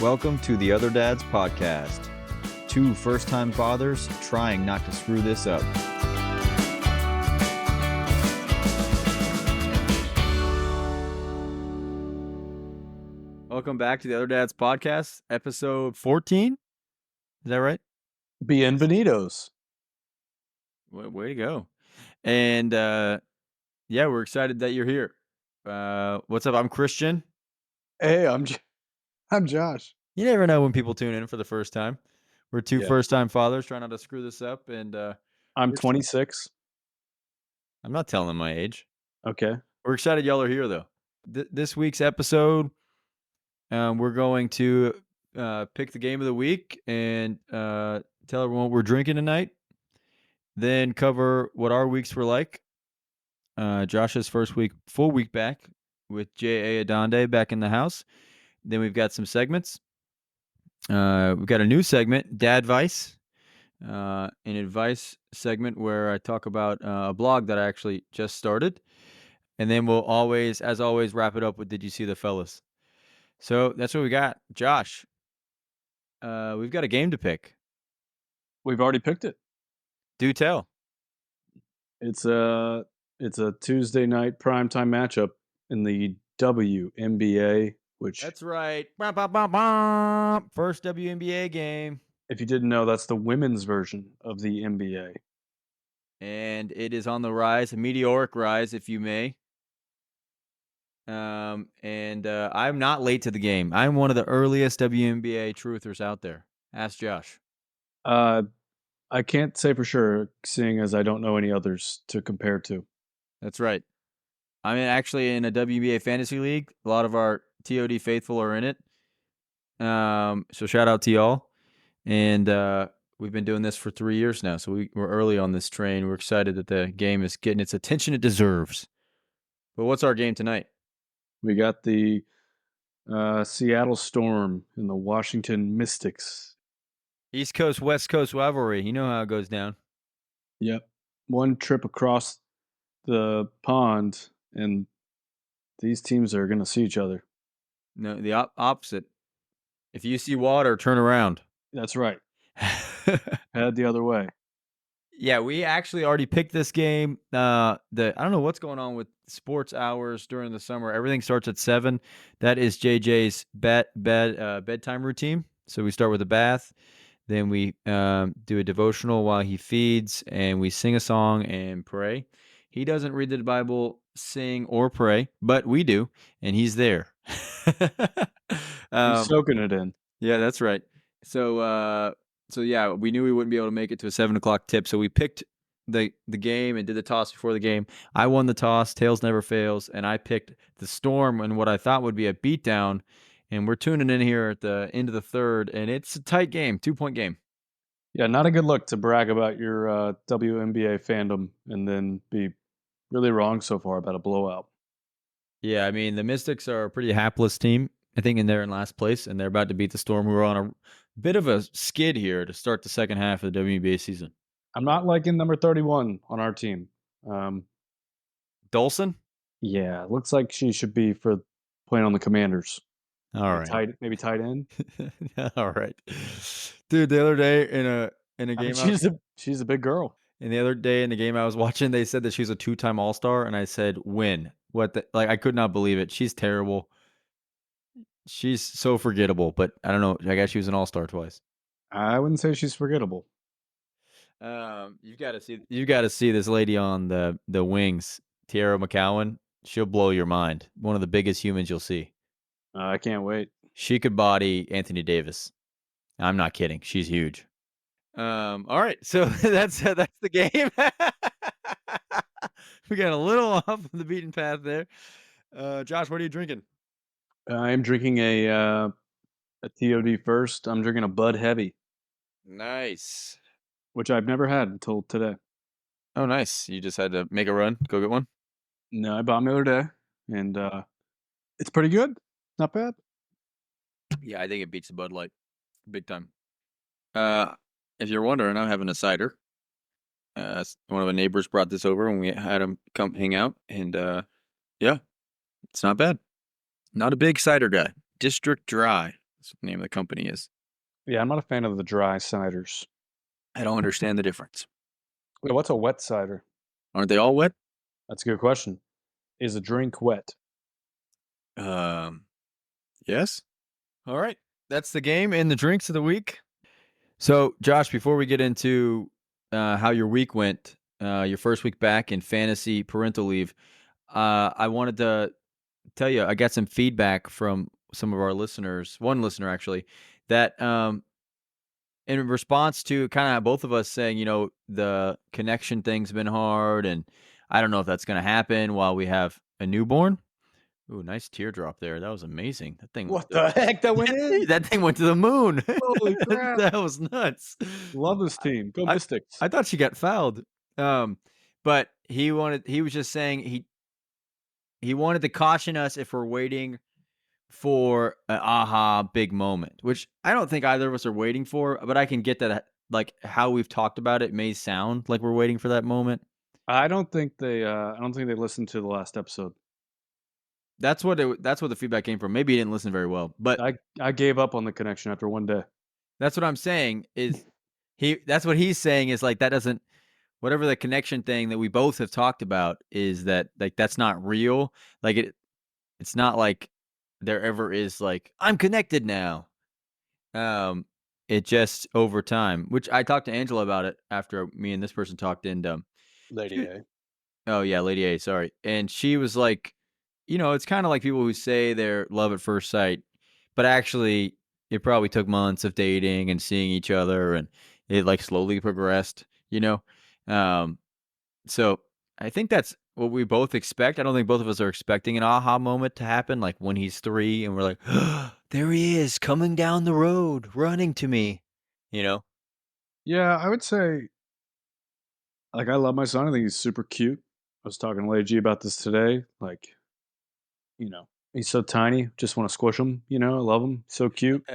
Welcome to the Other Dads Podcast. Two first-time fathers trying not to screw this up. Welcome back to the Other Dads Podcast, episode 14. Is that right? Bienvenidos. Way to go. And yeah, we're excited that you're here. What's up? I'm Christian. Hey, I'm Josh. You never know when people tune in for the first time. We're two Yeah. first-time fathers trying not to screw this up, and I'm 26. I'm not telling them my age. Okay. We're excited y'all are here, though. This week's episode, we're going to pick the game of the week and tell everyone what we're drinking tonight. Then cover what our weeks were like. Josh's first full week back with J.A. Adonde back in the house. Then we've got some segments. We've got a new segment, Dadvice, an advice segment where I talk about a blog that I actually just started. And then we'll always, as always, wrap it up with Did You See the Fellas? So that's what we got. Josh, we've got a game to pick. We've already picked it. Do tell. It's a Tuesday night primetime matchup in the WNBA, which That's right. Bah, bah, bah, bah. First WNBA game. if you didn't know, that's the women's version of the NBA. And it is on the rise, a meteoric rise, if you may. I'm not late to the game. I'm one of the earliest WNBA truthers out there. Ask Josh. I can't say for sure, seeing as I don't know any others to compare to. That's right. I'm actually in a WNBA fantasy league. A lot of our TOD faithful are in it. So shout out to y'all. And we've been doing this for 3 years now, so we're early on this train. We're excited that the game is getting its attention it deserves. But what's our game tonight? We got the Seattle Storm and the Washington Mystics. East Coast, West Coast rivalry. You know how it goes down. Yep. One trip across the pond, and these teams are going to see each other. No, the opposite. If you see water, turn around. That's right. Head the other way. Yeah, we actually already picked this game. I don't know what's going on with sports hours during the summer. Everything starts at 7. That is JJ's bedtime routine. So we start with a bath, then we do a devotional while he feeds, and we sing a song and pray. He doesn't read the Bible, sing, or pray, but we do, and he's there. He's soaking it in. Yeah, that's right. So yeah, we knew we wouldn't be able to make it to a 7:00 tip, so we picked the game and did the toss before the game. I won the toss, tails never fails, and I picked the Storm and what I thought would be a beatdown. And we're tuning in here at the end of the third, and it's a tight game, 2-point game. Yeah, not a good look to brag about your WNBA fandom and then be really wrong so far about a blowout. Yeah, I mean, the Mystics are a pretty hapless team, I think, in last place, and they're about to beat the Storm, who are on a bit of a skid here to start the second half of the WNBA season. I'm not liking number 31 on our team. Dolson? Yeah, looks like she should be for playing on the Commanders. All right. Maybe tight end. All right. Dude, the other day in a game, she's a big girl. And the other day in the game I was watching, they said that she's a 2-time All-Star, and I said, "Win." I could not believe it. She's terrible. She's so forgettable, but I don't know. I guess she was an All-Star twice. I wouldn't say she's forgettable. You've got to see this lady on the wings, Tiara McCowan. She'll blow your mind. One of the biggest humans you'll see. I can't wait. She could body Anthony Davis. I'm not kidding. She's huge. All right, so that's the game. We got a little off the beaten path there. Josh, what are you drinking? I'm drinking a TOD first. I'm drinking a Bud Heavy. Nice. Which I've never had until today. Oh, nice. You just had to make a run, go get one? No, I bought them the other day, and it's pretty good. Not bad. Yeah, I think it beats the Bud Light big time. If you're wondering, I'm having a cider. One of the neighbors brought this over when we had him come hang out, and yeah, it's not bad. Not a big cider guy. District Dry. That's what the name of the company is. Yeah, I'm not a fan of the dry ciders. I don't understand the difference. Wait, what's a wet cider? Aren't they all wet? That's a good question. Is a drink wet? Um, yes. All right. That's the game and the drinks of the week. So, Josh, before we get into how your week went, your first week back in fantasy parental leave, I wanted to tell you I got some feedback from some of our listeners. One listener actually, that in response to kind of both of us saying, the connection thing's been hard, and I don't know if that's going to happen while we have a newborn. Ooh, nice teardrop there. That was amazing. That thing went What the heck? That went in? that thing went to the moon. Holy crap! That was nuts. Love this team. Go I Mystics. I thought she got fouled. Um, but he was just saying he wanted to caution us if we're waiting for an aha big moment, which I don't think either of us are waiting for, but I can get that, like, how we've talked about it may sound like we're waiting for that moment. I don't think they listened to the last episode. That's what the feedback came from. Maybe he didn't listen very well, but I gave up on the connection after one day. that's what I'm saying is that's what he's saying is, like, that doesn't whatever the connection thing that we both have talked about is that, like, that's not real. Like, it's not like there ever is, like, "I'm connected now." Um, it just over time, which I talked to Angela about it after me and this person talked, and, Lady she A. oh, yeah, Lady A, sorry, and she was like, it's kinda like people who say they're love at first sight, but actually, it probably took months of dating and seeing each other, and it, like, slowly progressed, you know? Um, so, I think that's what we both expect. I don't think both of us are expecting an aha moment to happen, like, when he's 3 and we're like, "There he is coming down the road, running to me," you know? Yeah, I would say, like, I love my son. I think he's super cute. I was talking to Lady G about this today. Like, he's so tiny. Just want to squish him. I love him. So cute.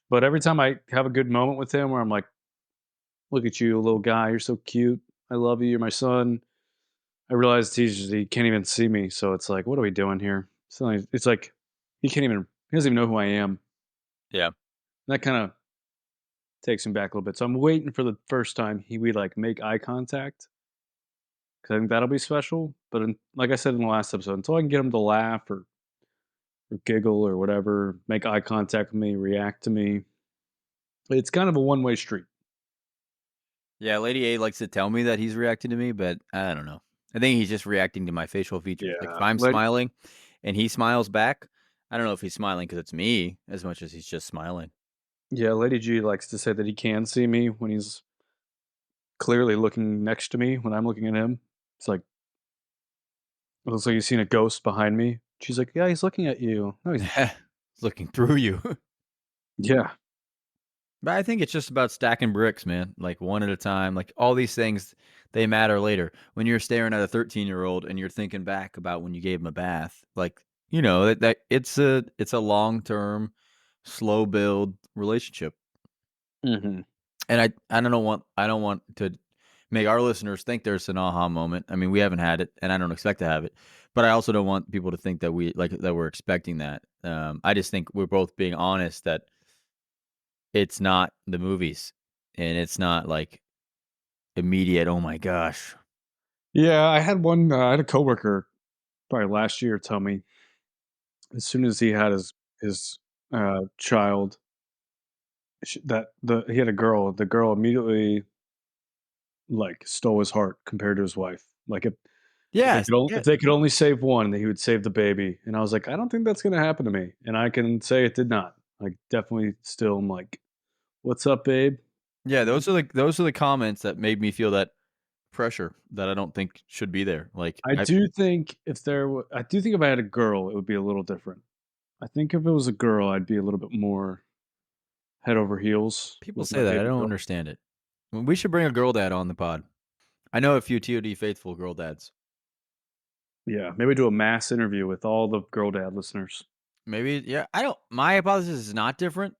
But every time I have a good moment with him where I'm like, look at you, little guy. You're so cute. I love you. You're my son. I realized he can't even see me. So it's like, what are we doing here? So it's like he doesn't even know who I am. Yeah. That kind of takes him back a little bit. So I'm waiting for the first time we like make eye contact because I think that'll be special. But like I said in the last episode, until I can get him to laugh or giggle or whatever, make eye contact with me, react to me, it's kind of a one-way street. Yeah, Lady A likes to tell me that he's reacting to me, but I don't know. I think he's just reacting to my facial features. Like, if Yeah. I'm smiling and he smiles back, I don't know if he's smiling because it's me as much as he's just smiling. Yeah, Lady G likes to say that he can see me when he's clearly looking next to me when I'm looking at him. It's like it looks like he's seen a ghost behind me. She's like, "Yeah, he's looking at you." No, he's He's looking through you. yeah. But I think it's just about stacking bricks, man, like, one at a time. Like, all these things, they matter later. When you're staring at a 13-year-old and you're thinking back about when you gave him a bath, like, that it's a long-term, slow build relationship. Mhm. And I don't want to make our listeners think there's an aha moment. I mean, we haven't had it, and I don't expect to have it. But I also don't want people to think that we're expecting that. I just think we're both being honest that it's not the movies, and it's not like immediate. Oh my gosh. Yeah, I had a coworker probably last year tell me as soon as he had his child that the he had a girl, the girl immediately like stole his heart compared to his wife. Like Yes. Yeah. if they could only save one, then he would save the baby. And I was like, I don't think that's gonna happen to me. And I can say it did not. Like definitely still am like, what's up, babe? Yeah. You know? Those are the comments that made me feel that pressure that I don't think should be there. Like, I do think if I had a girl, it would be a little different. I think if it was a girl, I'd be a little bit more head over heels people with say my that. I baby don't girl. understand it. Well, we should bring a girl dad on the pod. I know a few TOD faithful girl dads. Yeah, maybe do a mass interview with all the girl dad listeners. Maybe, yeah. I don't. My hypothesis is not different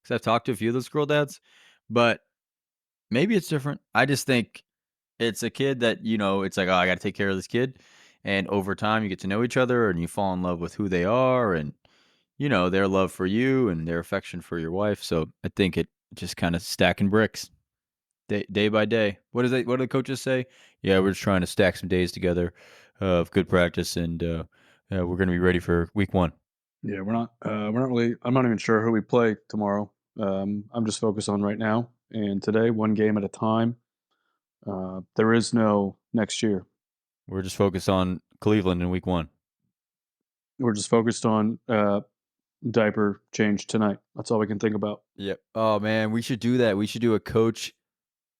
because I've talked to a few of those girl dads, but maybe it's different. I just think it's a kid that it's like, oh, I got to take care of this kid, and over time you get to know each other and you fall in love with who they are, and their love for you and their affection for your wife. So I think it just kind of stacking bricks day by day. What do the coaches say? Yeah, we're just trying to stack some days together of good practice, and we're going to be ready for week one. Yeah, we're not really. I'm not even sure who we play tomorrow. I'm just focused on right now and today, one game at a time. There is no next year. We're just focused on Cleveland in week one. We're just focused on diaper change tonight. That's all we can think about. Yep. Oh man, we should do that. We should do a coach.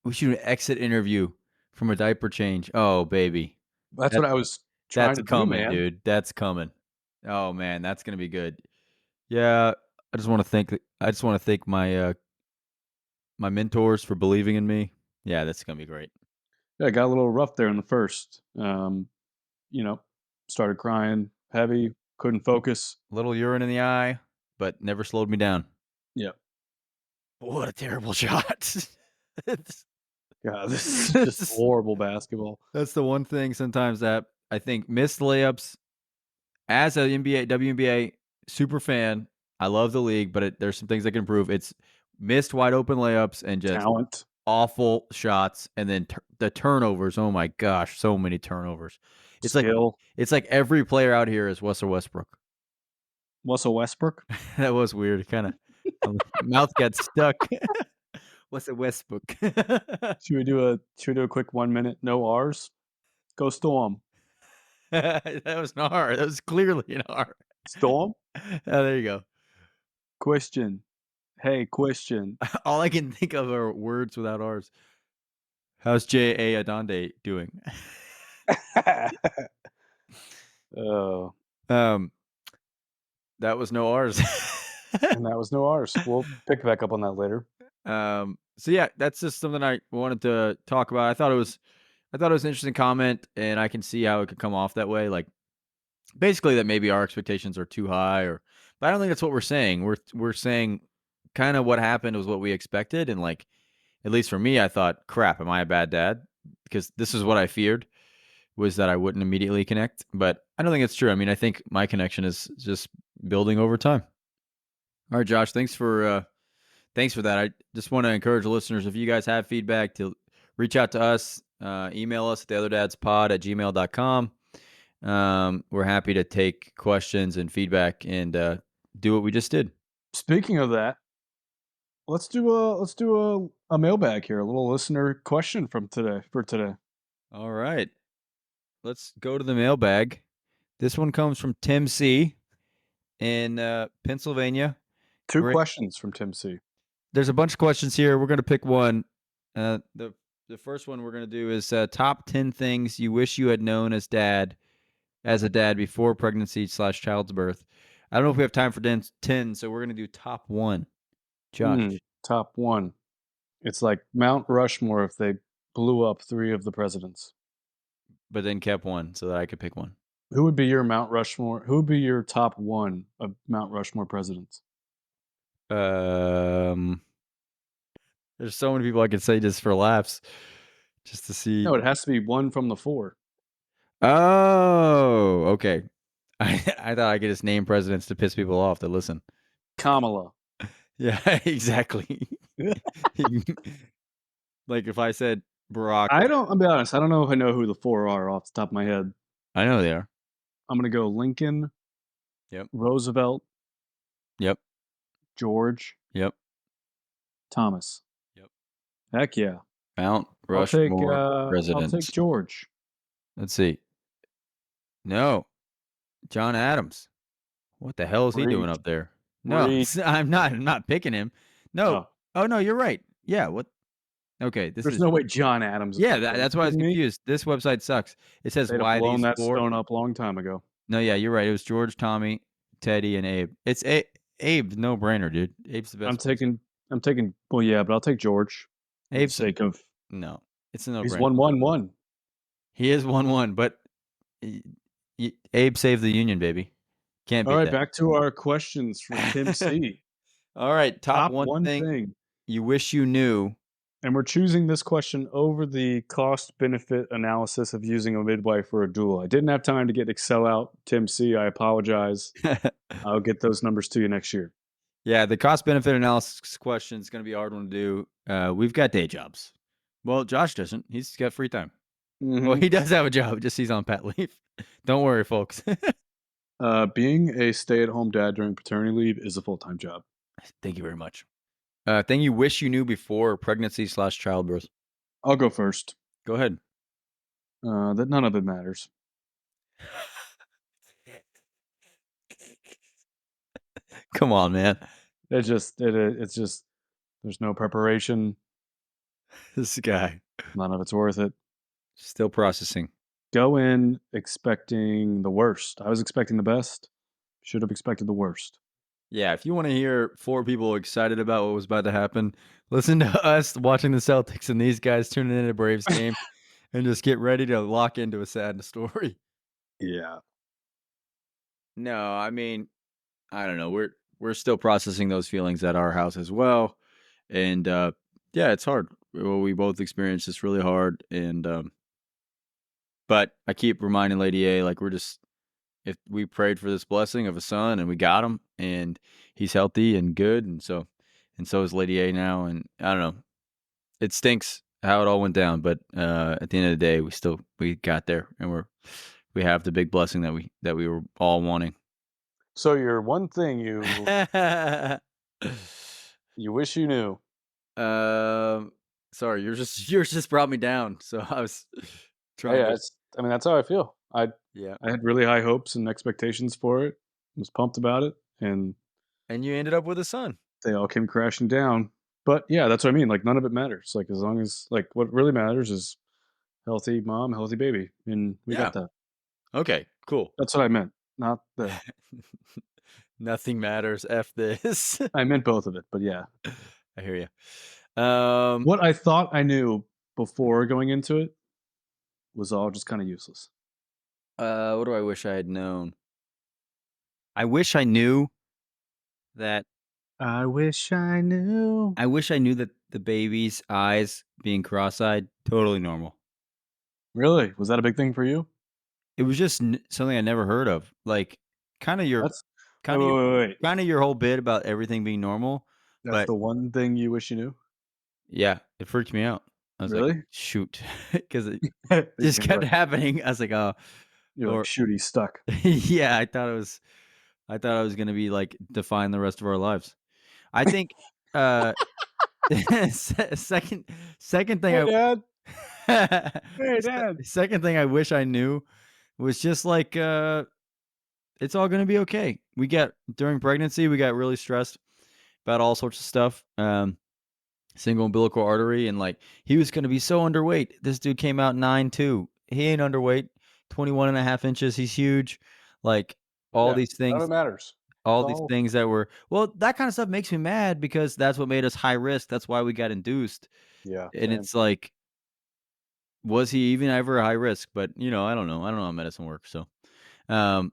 We should do an exit interview from a diaper change. Oh baby, That's that what I was trying that's to do, coming, man. dude. That's coming. Oh man, that's gonna be good. Yeah, I just want to thank my mentors for believing in me. Yeah, that's gonna be great. Yeah, it got a little rough there in the first. You know, started crying heavy, couldn't focus. Little urine in the eye, but never slowed me down. Yeah. What a terrible shot. It's God, this is just it's horrible basketball. that's the one thing sometimes that I think missed layups as a NBA, WNBA super fan. I love the league, but there's some things that can improve. It's missed wide open layups and just Talent, awful shots, and then the turnovers. Oh my gosh, so many turnovers. It's like skill. it's like every player out here is Russell Westbrook. Russell Westbrook. That was weird. Kind of mouth got stuck. What's a Westbrook? Should we do a quick 1 minute no R's? Go Storm. That was an R. That was clearly an R. Storm? Oh, there you go. Question. Hey, question. All I can think of are words without R's. How's J.A. Adonde doing? Oh, um, that was no R's. and that was no R's. We'll pick back up on that later. So yeah, that's just something I wanted to talk about. I thought it was an interesting comment, and I can see how it could come off that way. Like basically that maybe our expectations are too high, but I don't think that's what we're saying. We're saying kind of what happened was what we expected, and like at least for me, I thought, crap, am I a bad dad? Because this is what I feared was that I wouldn't immediately connect. But I don't think it's true. I mean, I think my connection is just building over time. All right, Josh, thanks for that. I just want to encourage the listeners, if you guys have feedback, to reach out to us, email us at theotherdadspod@gmail.com. We're happy to take questions and feedback and do what we just did. Speaking of that, let's do a mailbag here, a little listener question from today for today. All right. Let's go to the mailbag. This one comes from Tim C. in Pennsylvania. Two We're, questions from Tim C. there's a bunch of questions here. We're going to pick one. The first one we're going to do is top 10 things you wish you had known as a dad before pregnancy/child's birth. I don't know if we have time for 10, so we're going to do top one. Josh. Top one. It's like Mount Rushmore if they blew up three of the presidents. But then kept one so that I could pick one. Who would be your Mount Rushmore? Who would be your top one of Mount Rushmore presidents? Um, there's so many people I could say just for laughs, just to see. No, it has to be one from the four. Oh, okay. I thought I could just name presidents to piss people off that listen. Kamala. Yeah, exactly. Like if I said Barack, I'll be honest, I don't know if I know who the four are off the top of my head. I know they are. I'm gonna go Lincoln, Yep. Roosevelt, Yep. George, Yep. Thomas. Yep. Heck yeah. Mount I'll take Rushmore I'll take presidents. George. Let's see. No, John Adams. What the hell is he doing Reach. up there? No, Reach. I'm not picking him. No. Oh, Oh no, you're right. Yeah. What? Okay. This there's is no way John Adams is yeah. up there. You That's why I was kidding me? confused. This website sucks. It says They'd have why blown these that four. stone up a long time ago. No, yeah, you're right. It was George, Tommy, Teddy, and Abe. It's Abe, no brainer, dude. Abe's the I'm best. taking well, yeah, but I'll take George for the Abe's sake of no. It's a no he's brainer. 1-1-1. He is 1-1, but Abe saved the Union, baby. Can't All beat right, that. back to our questions from Tim C. All right, top Top one one thing thing. you wish you knew And we're choosing this question over the cost benefit analysis of using a midwife for a duel. I didn't have time to get Excel out. Tim C, I apologize. I'll get those numbers to you next year. Yeah, the cost benefit analysis question is going to be a hard one to do. We've got day jobs. Well, Josh doesn't. He's got free time. Well, Hmm. he does have a job, just he's on pat leave. Don't worry, folks. Being a stay-at-home dad during paternity leave is a full-time job. Thank you very much. Thing you wish you knew before pregnancy slash childbirth. I'll go first. Go ahead. That none of it matters. Come on, man. It's just there's no preparation. This guy None of it's worth it. still processing. Go in expecting the worst. I was expecting the best. Should have expected the worst. Yeah, if you want to hear four people excited about what was about to happen, listen to us watching the Celtics and these guys tuning in at a Braves game and just get ready to lock into a sad story. Yeah. No, I mean, I don't know. We're still processing those feelings at our house as well. And yeah, it's hard. Well, we both experienced this really hard and but I keep reminding Lady A like we're just if we prayed for this blessing of a son and we got him and he's healthy and good and so is Lady A now and I don't know. It stinks how it all went down, but at the end of the day we got there and we have the big blessing that we were all wanting. So your one thing you wish you knew. um sorry, yours just brought me down. So I was trying Yeah, to it's I mean that's how I feel. yeah. I had really high hopes and expectations for it. Was pumped about it and And you ended up with a son. they all came crashing down. But yeah, that's what I mean. Like none of it matters. Like as long as like what really matters is healthy mom, healthy baby. And we Yeah. got that. Okay, cool. That's what I meant. Not the Nothing matters. F this. I meant both of it, but yeah. I hear you. What I thought I knew before going into it was all just kind of useless. What do I wish I had known? I wish I knew that I wish I knew. that the baby's eyes being cross-eyed, totally normal. Really? Was that a big thing for you? It was just something I never heard of. Like kind of your That's wait, kind of wait, your wait, wait. kind of your whole bit about everything being normal, That's but the one thing you wish you knew? yeah, it freaked me out. I was like, Really? shoot, because it You just can kept right. happening. I was like, oh, You're like, or shoot, he's stuck. yeah, I thought I was gonna be like define the rest of our lives. I think uh second second thing Hey, Dad. Hey, Dad. second thing I wish I knew was just like it's all gonna be okay. We got during pregnancy, we got really stressed about all sorts of stuff. Single umbilical artery, and like he was gonna be so underweight. This dude came out 9'2". He ain't underweight, 21.5 inches. He's huge. Like all Yeah, these none of things, it matters. It's all these all things that were well, that kind of stuff makes me mad because that's what made us high risk. That's why we got induced. yeah, And same. it's like, was he even ever a high risk? But you know, I don't know. I don't know how medicine works. So um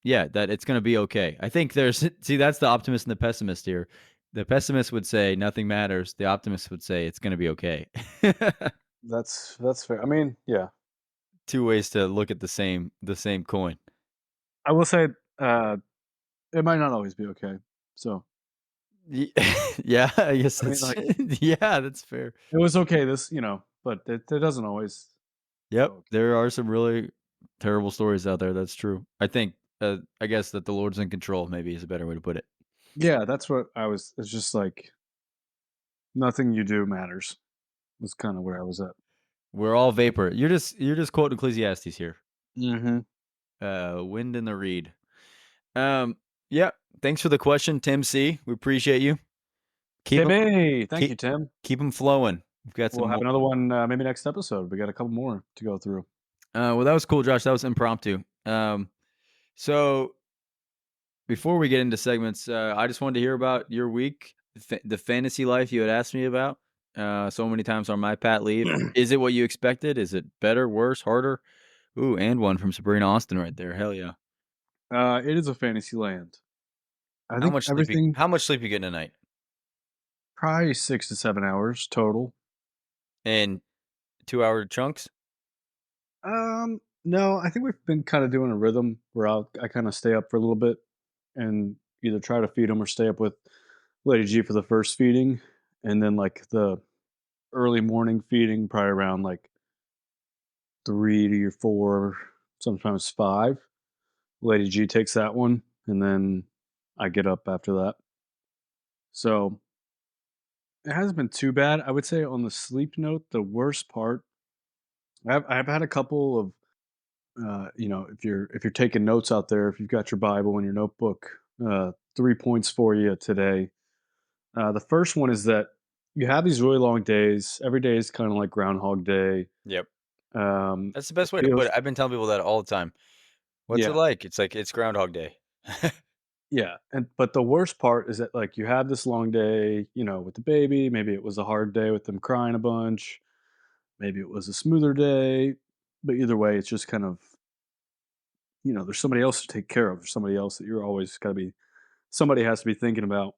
yeah, that it's gonna be okay. I think there's see, that's the optimist and the pessimist here. The pessimist would say nothing matters. The optimist would say it's gonna be okay. That's fair. I mean, yeah. Two ways to look at the same coin. I will say, uh, it might not always be okay. So, Ye yeah, I guess I mean, that's like, yeah, that's fair. it was okay this, but it doesn't always go Yep, okay. there are some really terrible stories out there, that's true. I think, I guess that the Lord's in control maybe is a better way to put it. Yeah, that's what it's just like nothing you do matters. Was kind of where I was at. We're all vapor. You're just quoting Ecclesiastes here. Mhm. Wind in the reed. Um, yeah, thanks for the question, Tim C. We appreciate you. Keep Tim them A. Thank you, keep Tim. keep them flowing. We've got some We'll have more. another one maybe next episode. We got a couple more to go through. Well, that was cool, Josh. That was impromptu. So before we get into segments, I just wanted to hear about your week, the fantasy life you had asked me about so many times on my pat leave. Is it what you expected? Is it better, worse, harder? Ooh, and one from Sabrina Austin right there. Hell yeah. It is a fantasy land. I think everything How much sleep you getting tonight? probably 6 to 7 hours total. in 2-hour chunks? No, I think we've been kind of doing a rhythm where I kind of stay up for a little bit and either try to feed him or stay up with Lady G for the first feeding, and then like the early morning feeding, probably around like 3 to 4, sometimes 5. Lady G takes that one, and then I get up after that. So it hasn't been too bad. I would say on the sleep note, the worst part. I've had a couple of if you're taking notes out there, if you've got your Bible and your notebook, 3 points for you today. The first one is that you have these really long days. Every day is kind of like Groundhog Day. Yep. That's the It best way to put feels, it. I've been telling people that all the time. "What's it yeah, like?" It's like, "It's Groundhog Day." yeah. And but the worst part is that like you have this long day, with the baby. Maybe it was a hard day with them crying a bunch. Maybe it was a smoother day. But either way, it's just kind of there's somebody else to take care of. There's somebody else that you're always got to be. Somebody has to be thinking about.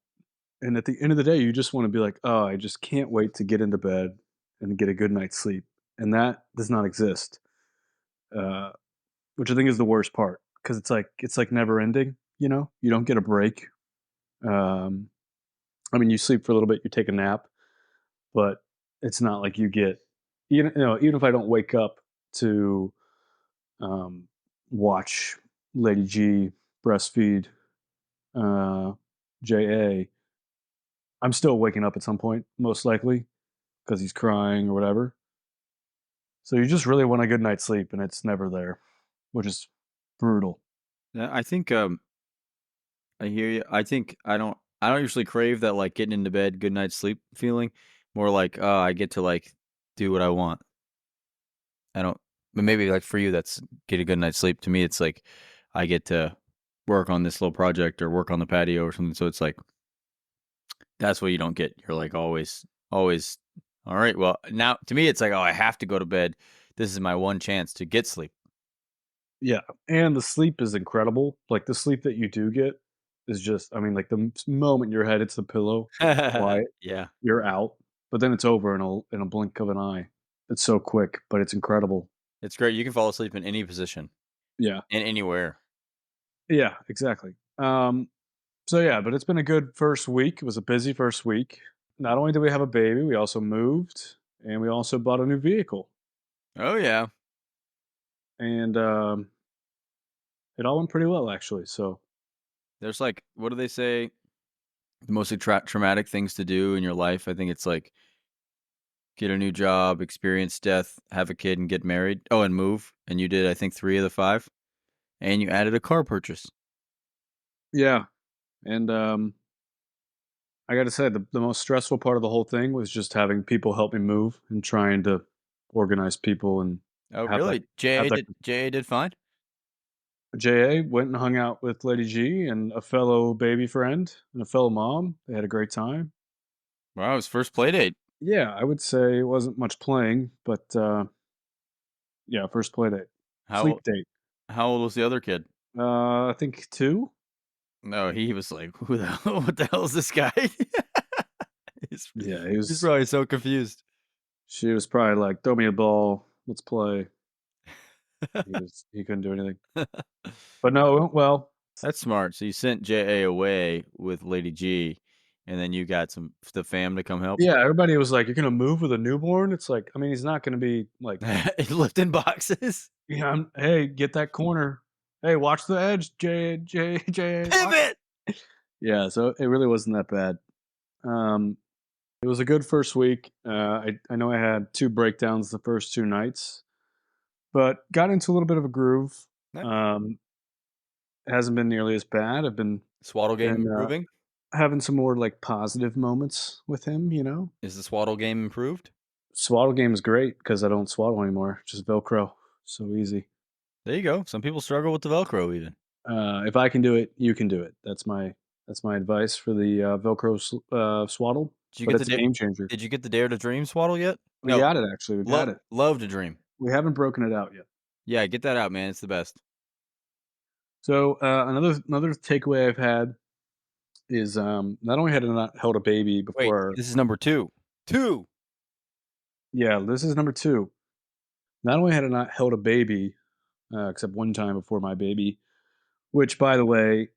And at the end of the day, you just wanna be like, "Oh, I just can't wait to get into bed and get a good night's sleep," and that does not exist, uh, which I think is the worst part because it's like never ending, you know? You don't get a break. Um, I mean, you sleep for a little bit, you take a nap, but it's not like you get even if I don't wake up to, um, watch Lady G breastfeed, uh, JA, I'm still waking up at some point, most likely, because he's crying or whatever. So you just really want a good night's sleep, and it's never there, which is brutal. Yeah, I think, I hear you. I don't usually crave that, like, getting into bed, good night's sleep feeling. More like, I get to, like, do what I want. I don't but maybe, like, for you, that's get a good night's sleep. To me, it's like, I get to work on this little project or work on the patio or something, so it's like, that's what you don't get. You're, like, always, "Alright, well, now" to me, it's like, "Oh, I have to go to bed. This is my one chance to get sleep." Yeah, and the sleep is incredible. Like, the sleep that you do get is just I mean, like, the moment your head hits the pillow, it's quiet, Yeah. you're out, but then it's over in a blink of an eye. It's so quick, but it's incredible. It's great. You can fall asleep in any position, Yeah. and anywhere. Yeah, exactly. So yeah, but it's been a good first week. It was a busy first week. Not only did we have a baby, we also moved, and we also bought a new vehicle, Oh, yeah. and, it all went pretty well, actually, so There's, like what do they say? The most traumatic things to do in your life, I think it's, like, get a new job, experience death, have a kid, and get married. Oh, and move, and you did, I think, 3 of the 5, and you added a car purchase. yeah, and, I gotta say the most stressful part of the whole thing was just having people help me move and trying to organize people and Oh, have that really? have that JA did fine? JA went and hung out with Lady G and a fellow baby friend and a fellow mom. They had a great time. Wow, his first play date. Yeah, I would say it wasn't much playing, but, yeah, first play date. How Sleep date. how old was the other kid? I think 2? No, he was like, "Who the hell what the hell is this guy?" He's Yeah, he's probably so confused. she was probably like, "Throw me a ball, let's play." He couldn't do anything. But no, it went well. That's smart. So you sent JA away with Lady G, and then you got the fam to come help? Yeah, everybody was like, "You're gonna move with a newborn?" It's like, I mean, he's not gonna be like, Lifting boxes? "Yeah, hey, get that corner. Hey, watch the edge, J, watch." Pivot! Yeah, so it really wasn't that bad. Um, it was a good first week. I know I had 2 breakdowns the first 2 nights, but got into a little bit of a groove. Nice. Um, it hasn't been nearly as bad. I've Swaddle game been, improving? having some more, like, positive moments with him, you know? Is the swaddle game improved? Swaddle game is great because I don't swaddle anymore, just Velcro. So easy. There you go. Some people struggle with the Velcro even. If I can do it, you can do it. That's my advice for the Velcro swaddle. Did you But get the it's a game changer. Did you get the Dare to Dream swaddle yet? We No, got it actually. We got it. Love to Dream. We haven't broken it out yet. Yeah, get that out, man. It's the best. So another takeaway I've had is not only had I not held a baby Wait, before. this is number 2. 2! Yeah, this is number 2. Not only had I not held a baby, except one time before my baby, which, by the way,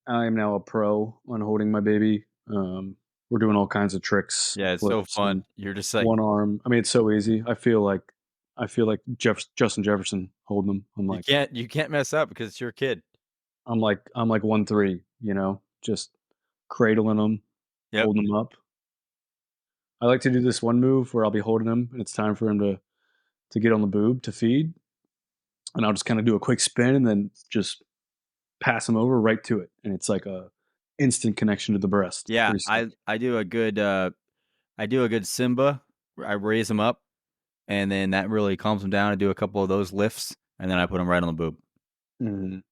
I am now a pro on holding my baby. We're doing all kinds of tricks and Yeah, it's so flips fun. and You're just like one arm. I mean, it's so easy. I feel like Justin Jefferson holding them. you can't mess up because it's your kid. I'm like 1-3, just cradling them, Yep. holding them up. I like to do this one move where I'll be holding him and it's time for him to get on the boob to feed, and I'll just kind of do a quick spin and then just pass him over right to it, and it's like a instant connection to the breast. It's Yeah, pretty sick. I do a good Simba. I raise him up, and then that really calms him down. I do a couple of those lifts, and then I put him right on the boob. Mhm.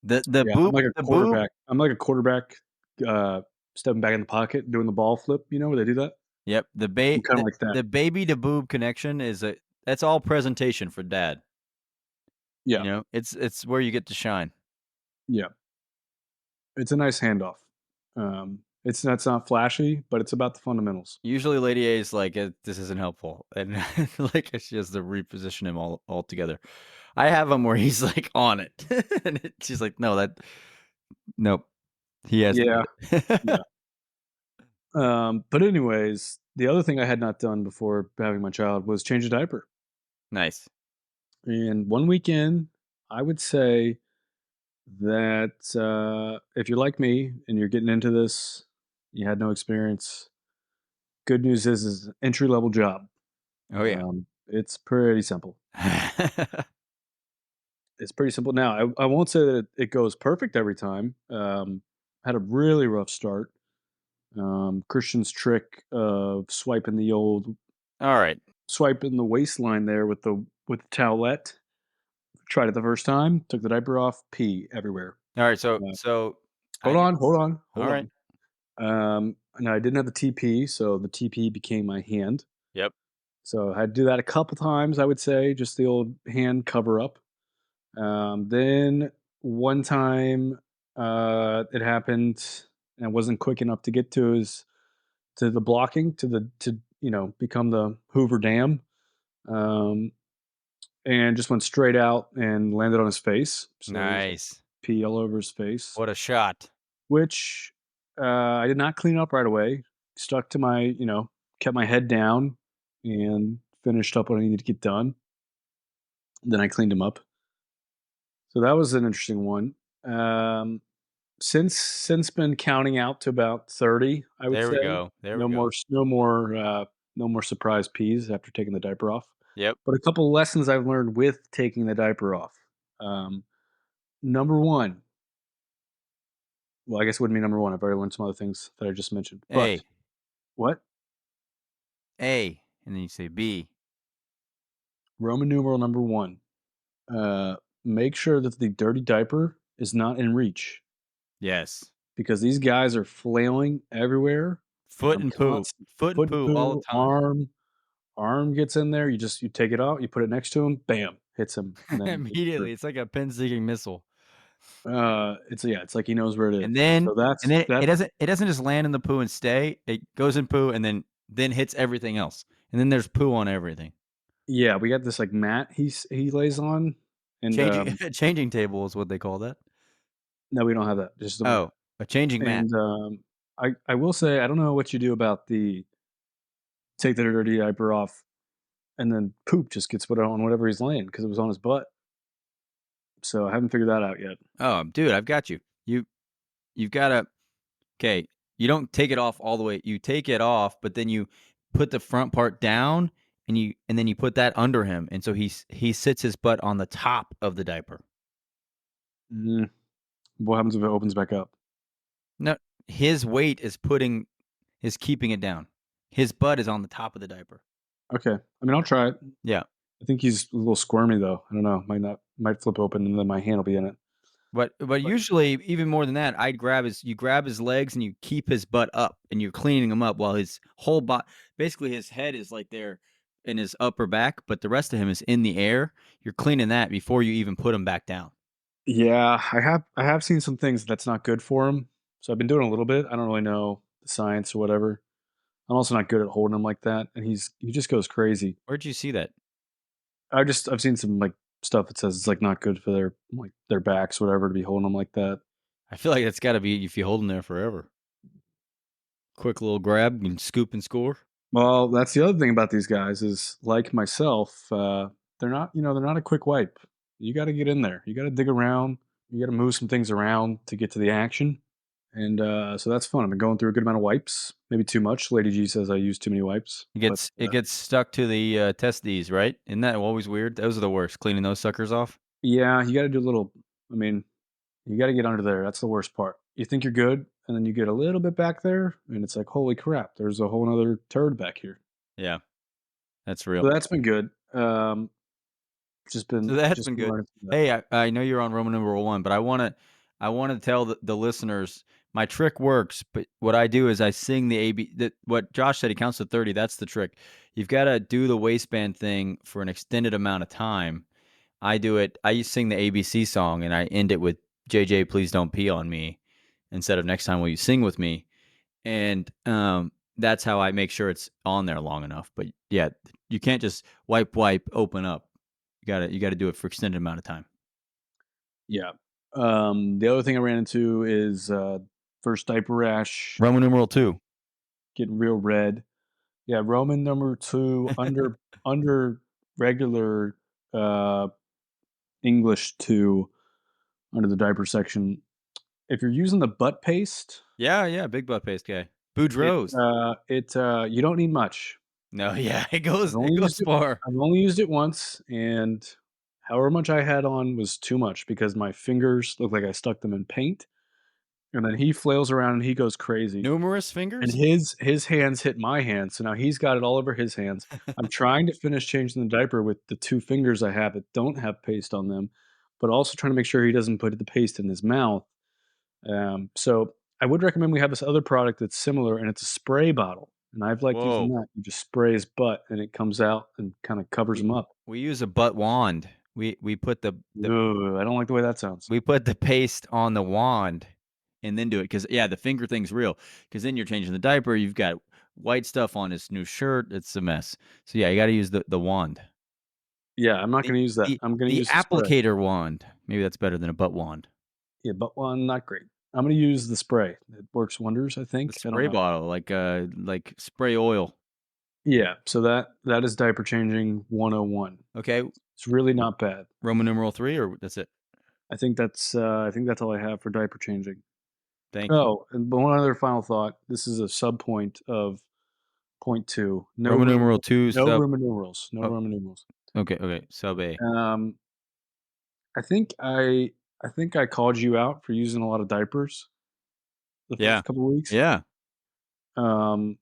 The Yeah, I'm boob like a the boob quarterback. I'm like a quarterback, uh, stepping back in the pocket, doing the ball flip, where they do that? Yep, I'm kinda like that. the baby to boob connection is a that's all presentation for dad, Yeah, It's where you get to shine. yeah. It's a nice handoff. That's not flashy, but it's about the fundamentals. Usually Lady A is like, "This isn't helpful," and, like, she has to reposition him altogether. I have him where he's, like, on it, and she's like, "No, nope, he hasn't Yeah, did it." yeah. But anyways, the other thing I had not done before having my child was change a diaper. Nice. And one weekend, I would say that if you're like me and you're getting into this, you had no experience. Good news is entry level job. Oh, yeah. It's pretty simple. It's pretty simple. Now, I won't say that it goes perfect every time. Had a really rough start. Christian's trick of Alright. swiping the waistline there with the towelette. Tried it the first time, took the diaper off, pee everywhere. Alright, so Uh, so I hold get on, hold on, hold alright. on. And I didn't have the TP, so the TP became my hand. Yep. So I had to do that a couple times, I would say, just the old hand cover up. Then one time, it happened, and I wasn't quick enough to get to the blocking to become the Hoover Dam, um, and just went straight out and landed on his face. So there was like Nice. pee all over his face, What a shot. which I did not clean up right away. Stuck to kept my head down and finished up what I needed to get done. Then I cleaned him up. So that was an interesting one. Um, since been counting out to about 30, I would There we say. go, there we No go. more no more no more surprise peas after taking the diaper off. Yep. But a couple lessons I've learned with taking the diaper off. Um, Number one, well, I guess it wouldn't be number one. I've already learned some other things that I just mentioned. But A, what? A, and then you say B. Roman numeral number one. Make sure that the dirty diaper is not in reach Yes. because these guys are flailing everywhere. Foot I'm and poo. constant Foot and foot and poo all the poo, time. arm gets in there. You take it out, you put it next to him, bam, hits him, and then it's Immediately, it's like a pin-seeking missile. it's like he knows where it And is. then So that's and then that. it doesn't just land in the poo and stay, it goes in poo and then hits everything else, and then there's poo on everything. Yeah, we got this like mat he lays on, and Changing changing table is what they call that. no, we don't have that. Just the mat. Oh, a changing mat. And I will say I don't know what you do about the take the dirty diaper off and then poop just gets put on whatever he's laying because it was on his butt. So I haven't figured that out yet. Oh, dude, I've got you. You've gotta 'kay, you don't take it off all the way. You take it off, but then you put the front part down, and then you put that under him, and so he sits his butt on the top of the diaper. Mm, what happens if it opens back up? No, his weight is keeping it down. His butt is on the top of the diaper. Okay, I mean I'll try it. Yeah. I think he's a little squirmy though. I don't know. Might flip open and then my hand will be in it. But But usually, even more than that, you grab his legs and you keep his butt up, and you're cleaning him up while his whole body, basically his head is like there in his upper back, but the rest of him is in the air. You're cleaning that before you even put him back down. yeah, I have seen some things that's not good for him. So I've been doing a little bit. I don't really know the science or whatever. I'm also not good at holding him like that, and he just goes crazy. Where'd you see that? I've seen some, like, stuff that says it's, like, not good for their backs, whatever, to be holding them like that. I feel like that's gotta be if you hold them there forever. Quick little grab and scoop and score. Well, that's the other thing about these guys is, like myself, they're not, they're not a quick wipe. You gotta get in there. You gotta dig around. You gotta move some things around to get to the action, and, so that's fun. I've been going through a good amount of wipes, maybe too much. Lady G says I use too many wipes, but, It gets stuck to the, testes, right? Isn't that always weird? Those are the worst, cleaning those suckers off. yeah, you gotta do a little I mean, you gotta get under there. That's the worst part. You think you're good, and then you get a little bit back there, and it's like, "Holy crap, there's a whole 'nother turd back here." Yeah, that's real. So that's been good. So that's Just been been good. learning from that. Hey, I know you're on Roman numeral 1, but I wanna tell the listeners my trick works, but what I do is I sing the AB that what Josh said, he counts to 30, that's the trick. You've gotta do the waistband thing for an extended amount of time. I used to sing the ABC song, and I end it with, "JJ, please don't pee on me," instead of, "Next time will you sing with me?" And, that's how I make sure it's on there long enough, but, yeah, you can't just wipe, open up. You gotta do it for extended amount of time. Yeah. The other thing I ran into is, first diaper rash, Roman numeral 2. getting real red. Yeah, Roman number 2 under regular, uh, English 2, under the diaper section. If you're using the butt paste, Yeah, yeah, big butt paste guy. Boudreaux's. you don't need much. No, yeah, I've it only goes used it far. I've only used it once, and however much I had on was too much because my fingers looked like I stuck them in paint, and then he flails around and he goes crazy, Numerous and fingers? his hands hit my hands, so now he's got it all over his hands. I'm trying to finish changing the diaper with the 2 fingers I have that don't have paste on them, but also trying to make sure he doesn't put the paste in his mouth. So I would recommend we have this other product that's similar, and it's a spray bottle, and I've liked using Whoa. that. You just spray his butt, and it comes out and kinda covers We him up. we use a butt wand. We put the Ooh, I don't like the way that sounds. we put the paste on the wand and then do it because yeah, the finger thing's real. Because then you're changing the diaper, you've got white stuff on his new shirt, it's a mess. So, yeah, you gotta use the wand. Yeah, I'm not The gonna use that. the I'm gonna the use the spray. applicator wand. Maybe that's better than a butt wand. Yeah, but well, not great. I'm gonna use the spray. It works wonders, I The think. I don't spray know. bottle, like spray oil. Yeah, so that is diaper changing 101. Okay, It's really not bad. Roman numeral 3 or that's it? I think that's all I have for diaper changing. Thank you. Oh, and but one other final thought. This is a sub point of point 2. Roman numeral 2 No sub Roman numerals. No oh, Roman numerals. okay, sub A. Um, I think I called you out for using a lot of diapers the Yeah. first couple weeks. Yeah. Um,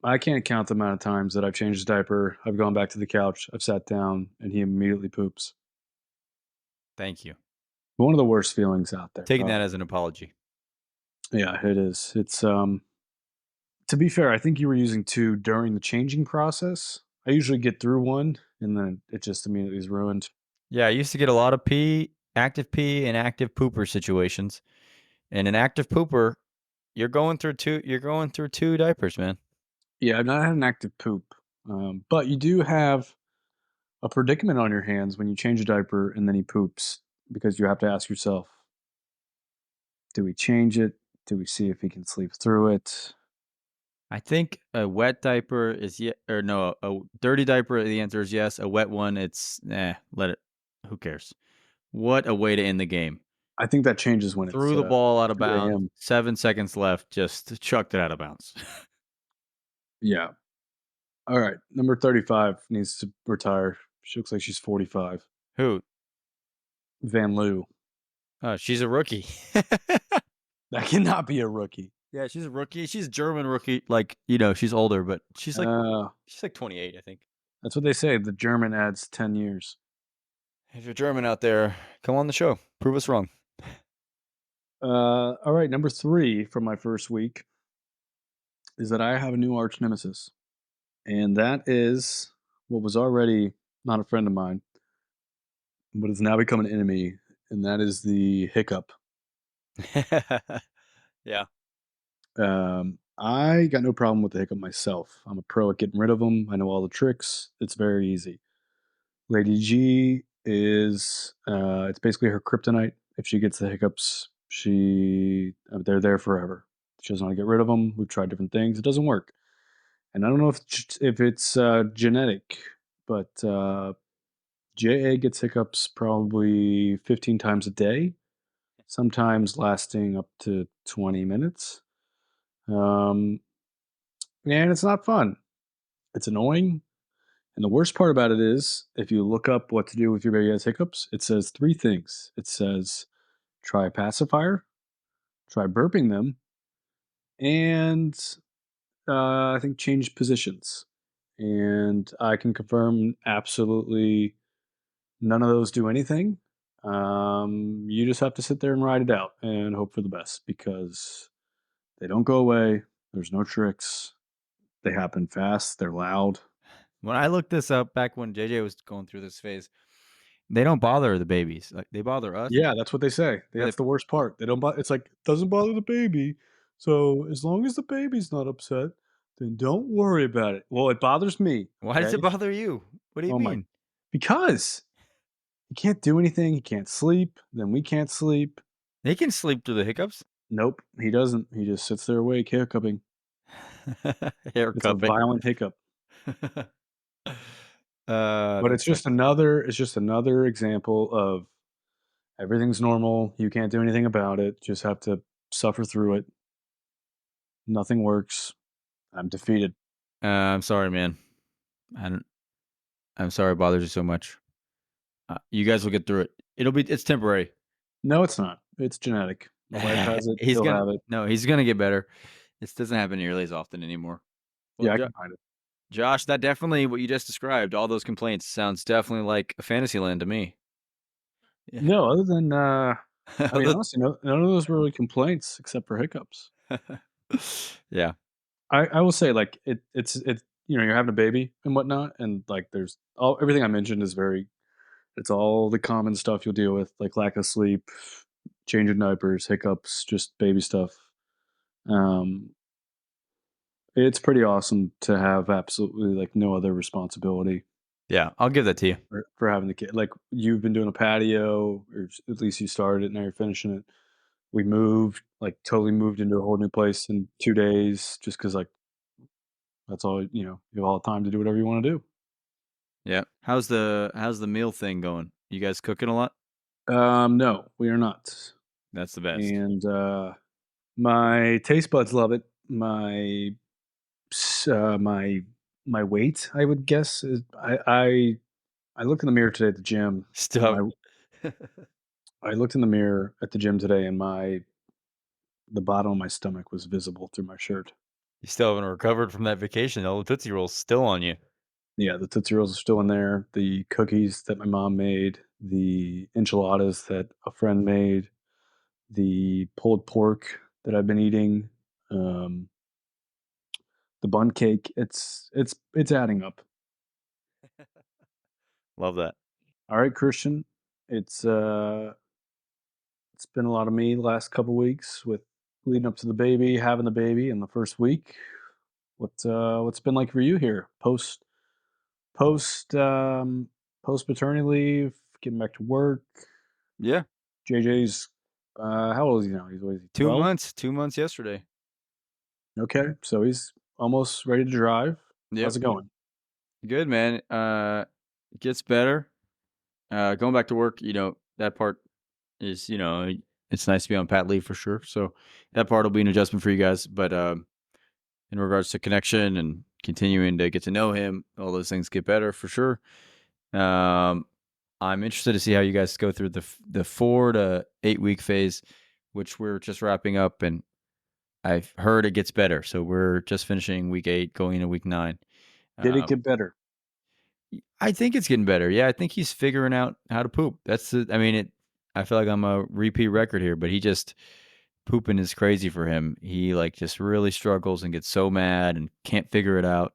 I can't count the amount of times that I've changed his diaper, I've gone back to the couch, I've sat down, and he immediately poops. Thank you. One of the worst feelings out there. Taking that as an apology. Yeah, it is. To be fair, I think you were using 2 during the changing process. I usually get through 1, and then it just immediately is ruined. Yeah, I used to get a lot of pee, and active pooper situations. And an active pooper, you're going through 2 diapers, man. Yeah, I've not had an active poop, but you do have a predicament on your hands when you change a diaper and then he poops because you have to ask yourself, do we change it? Do we see if he can sleep through it? I think a wet diaper is or no, a dirty diaper, the answer is yes. A wet one, it's let it. Who cares? What a way to end the game. I think that changes when it's Threw the ball out of 2 bounds, a.m. 7 seconds left, just chucked it out of bounds. Yeah. All right. Number 35 needs to retire. She looks like she's 45. Who? Van Loo. She's a rookie. That cannot be a rookie. Yeah, she's a rookie. She's a German rookie. Like, she's older, but Uh, she's like 28, I think. that's what they say. The German adds 10 years. If you're German out there, come on the show. Prove us wrong. All right. Number 3 from my first week is that I have a new arch nemesis. And that is what was already not a friend of mine, but has now become an enemy. And that is the hiccup. Yeah. Um, I got no problem with the hiccup myself. I'm a pro at getting rid of them. I know all the tricks. It's very easy. Lady G is it's basically her kryptonite. If she gets the hiccups, they're there forever. She doesn't want to get rid of them. We've tried different things. It doesn't work. And I don't know if it's genetic, but JA gets hiccups probably 15 times a day, sometimes lasting up to 20 minutes. Um, and it's not fun. It's annoying. And the worst part about it is, if you look up what to do if your baby has hiccups, it says three things. It says try a pacifier, try burping them, and I think change positions. And I can confirm absolutely none of those do anything. You just have to sit there and ride it out and hope for the best because they don't go away. There's no tricks. They happen fast. They're loud. When I looked this up back when JJ was going through this phase, they don't bother the babies. Like they bother us. Yeah, that's what they say. But That's the worst part. They don't. It's like doesn't bother the baby. So as long as the baby's not upset, then don't worry about it. Well, it bothers me. why does it Okay. bother you? What do you Oh my. mean? Because he can't do anything. He can't sleep. Then we can't sleep. They can sleep through the hiccups. Nope, he doesn't. He just sits there awake, hiccuping. Hair It's a cupping. violent hiccup. But That's funny. it's just another example of everything's normal. You can't do anything about it. Just have to suffer through it. Nothing works. I'm defeated. I'm sorry, man. I don't, I'm sorry it bothers you so much. You guys will get through it. It's temporary. No, it's not. It's genetic. My wife has it. he's He'll gonna have it. no, he's gonna get better. This doesn't happen nearly as often anymore. Well, Yeah, I can find it. Josh, that definitely what you just described, all those complaints sounds definitely like a fantasy land to me. Yeah. No, other than I mean, Other honestly, none of those were really complaints except for hiccups. Yeah. I will say like it's you're having a baby and whatnot, and like there's all everything I mentioned is very it's all the common stuff you'll deal with, like lack of sleep, changing diapers, hiccups, just baby stuff. Um, it's pretty awesome to have absolutely like no other responsibility Yeah, I'll give that to you. for having the kid. Like you've been doing a patio, or at least you started it. Now you're finishing it. We moved, like totally moved into a whole new place in 2 days, just because like that's all you have all the time to do whatever you want to do. Yeah. How's the meal thing going? You guys cooking a lot? No, we are not. That's the best. And my taste buds love it. My my weight, I would guess, is I looked in the mirror today at the gym, and Stuff. I looked in the mirror at the gym today, and the bottom of my stomach was visible through my shirt. You still haven't recovered from that vacation. All the Tootsie Rolls still on you. Yeah, the Tootsie Rolls are still in there. The cookies that my mom made, the enchiladas that a friend made, the pulled pork that I've been eating, um, the bun cake. It's adding up. Love that. All right, Christian. It's uh it's been a lot of me the last couple weeks with leading up to the baby, having the baby in the first week. What's been like for you here? Post post maternity leave, getting back to work. Yeah. JJ's how old is he now? He's what is he, 2 12? months, 2 months yesterday. Okay. So he's almost ready to drive. Yep. How's it going? Good, man. It gets better. Going back to work, that part is, it's nice to be on pat leave for sure. So that part will be an adjustment for you guys. But in regards to connection and continuing to get to know him, all those things get better for sure. Um, I'm interested to see how you guys go through the 4 to 8 week phase, which we're just wrapping up, and I've heard it gets better. So we're just finishing week 8, going into week 9. Did it Um, get better? I think it's getting better. Yeah, I think he's figuring out how to poop. I mean, I feel like I'm a repeat record here, but he just pooping is crazy for him. He like just really struggles and gets so mad and can't figure it out.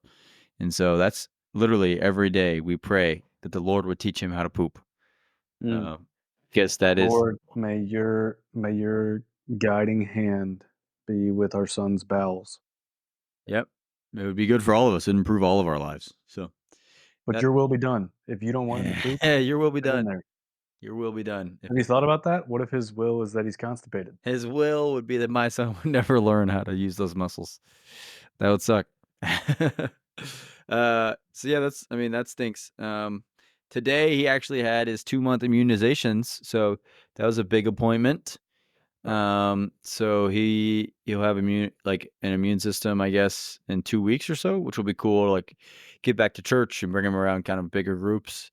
And so that's literally every day we pray that the Lord would teach him how to poop. Mm. Uh, guess that is Lord, may your guiding hand be with our son's bowels. Yep. It would be good for all of us. It'd improve all of our lives. So But that your will be done. If you don't want him to poop, your will be put it in done. there. Your will be done. If Have you thought about that? What if his will is that he's constipated? his will would be that my son would never learn how to use those muscles. That would suck. So yeah, I mean, that stinks. Today he actually had his 2-month immunizations, so that was a big appointment. Oh, So he'll have an immune system, I guess, in 2 weeks or so, which will be cool. Like, get back to church and bring him around kind of bigger groups.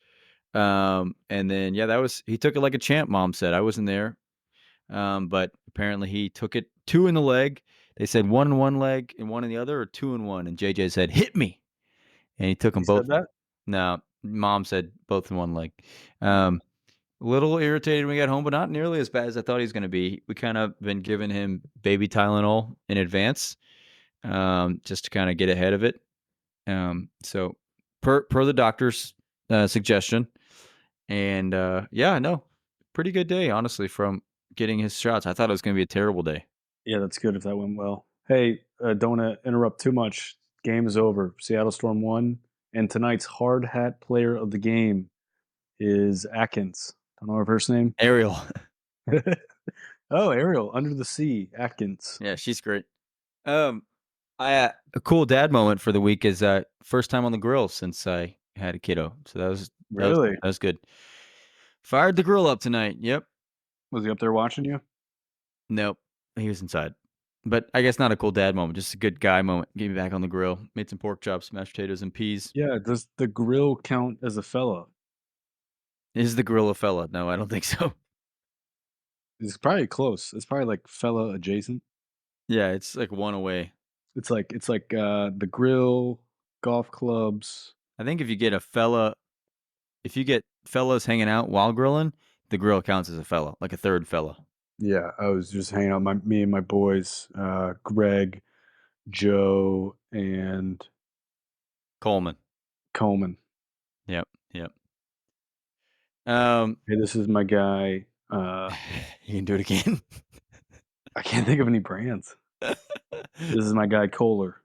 And then yeah, he took it like a champ. Mom said I wasn't there, but apparently he took it 2 in the leg. They said 1 in one leg and 1 in the other, or 2 in one. And JJ said, "Hit me," and he took he them said both. that? No, mom said both in one leg. Oh, Um, a little irritated when we got home, but not nearly as bad as I thought he was going to be. We kind of been giving him baby Tylenol in advance, just to kind of get ahead of it. So per the doctor's suggestion, and yeah, no, pretty good day honestly from getting his shots. I thought it was going to be a terrible day. yeah, that's good if that went well. Hey, don't wanna interrupt too much. Game is over. Seattle Storm won, and tonight's hard hat player of the game is Atkins. Don't know her first name. Ariel, Oh, Ariel, Under the Sea, Atkins. yeah, she's great. Um, a cool dad moment for the week is first time on the grill since I had a kiddo. So Really? that was good. Fired the grill up tonight. Yep. Was he up there watching you? Nope. He was inside. But I guess not a cool dad moment, just a good guy moment. Get me back on the grill. Made some pork chops, mashed potatoes, and peas. Yeah, does the grill count as a fella? Is the grill a fella? No, I don't think so. It's probably close. It's probably, like, fella adjacent. Yeah, it's like one away. It's like, the grill, golf clubs. I think if you get fellas hanging out while grilling, the grill counts as a fella, like a third fella. Yeah, I was just hanging out, me and my boys, Greg, Joe, and Coleman. Coleman. Yep. Yep. Um, Hey, this is my guy, you can do it again. I can't think of any brands. This is my guy, Kohler.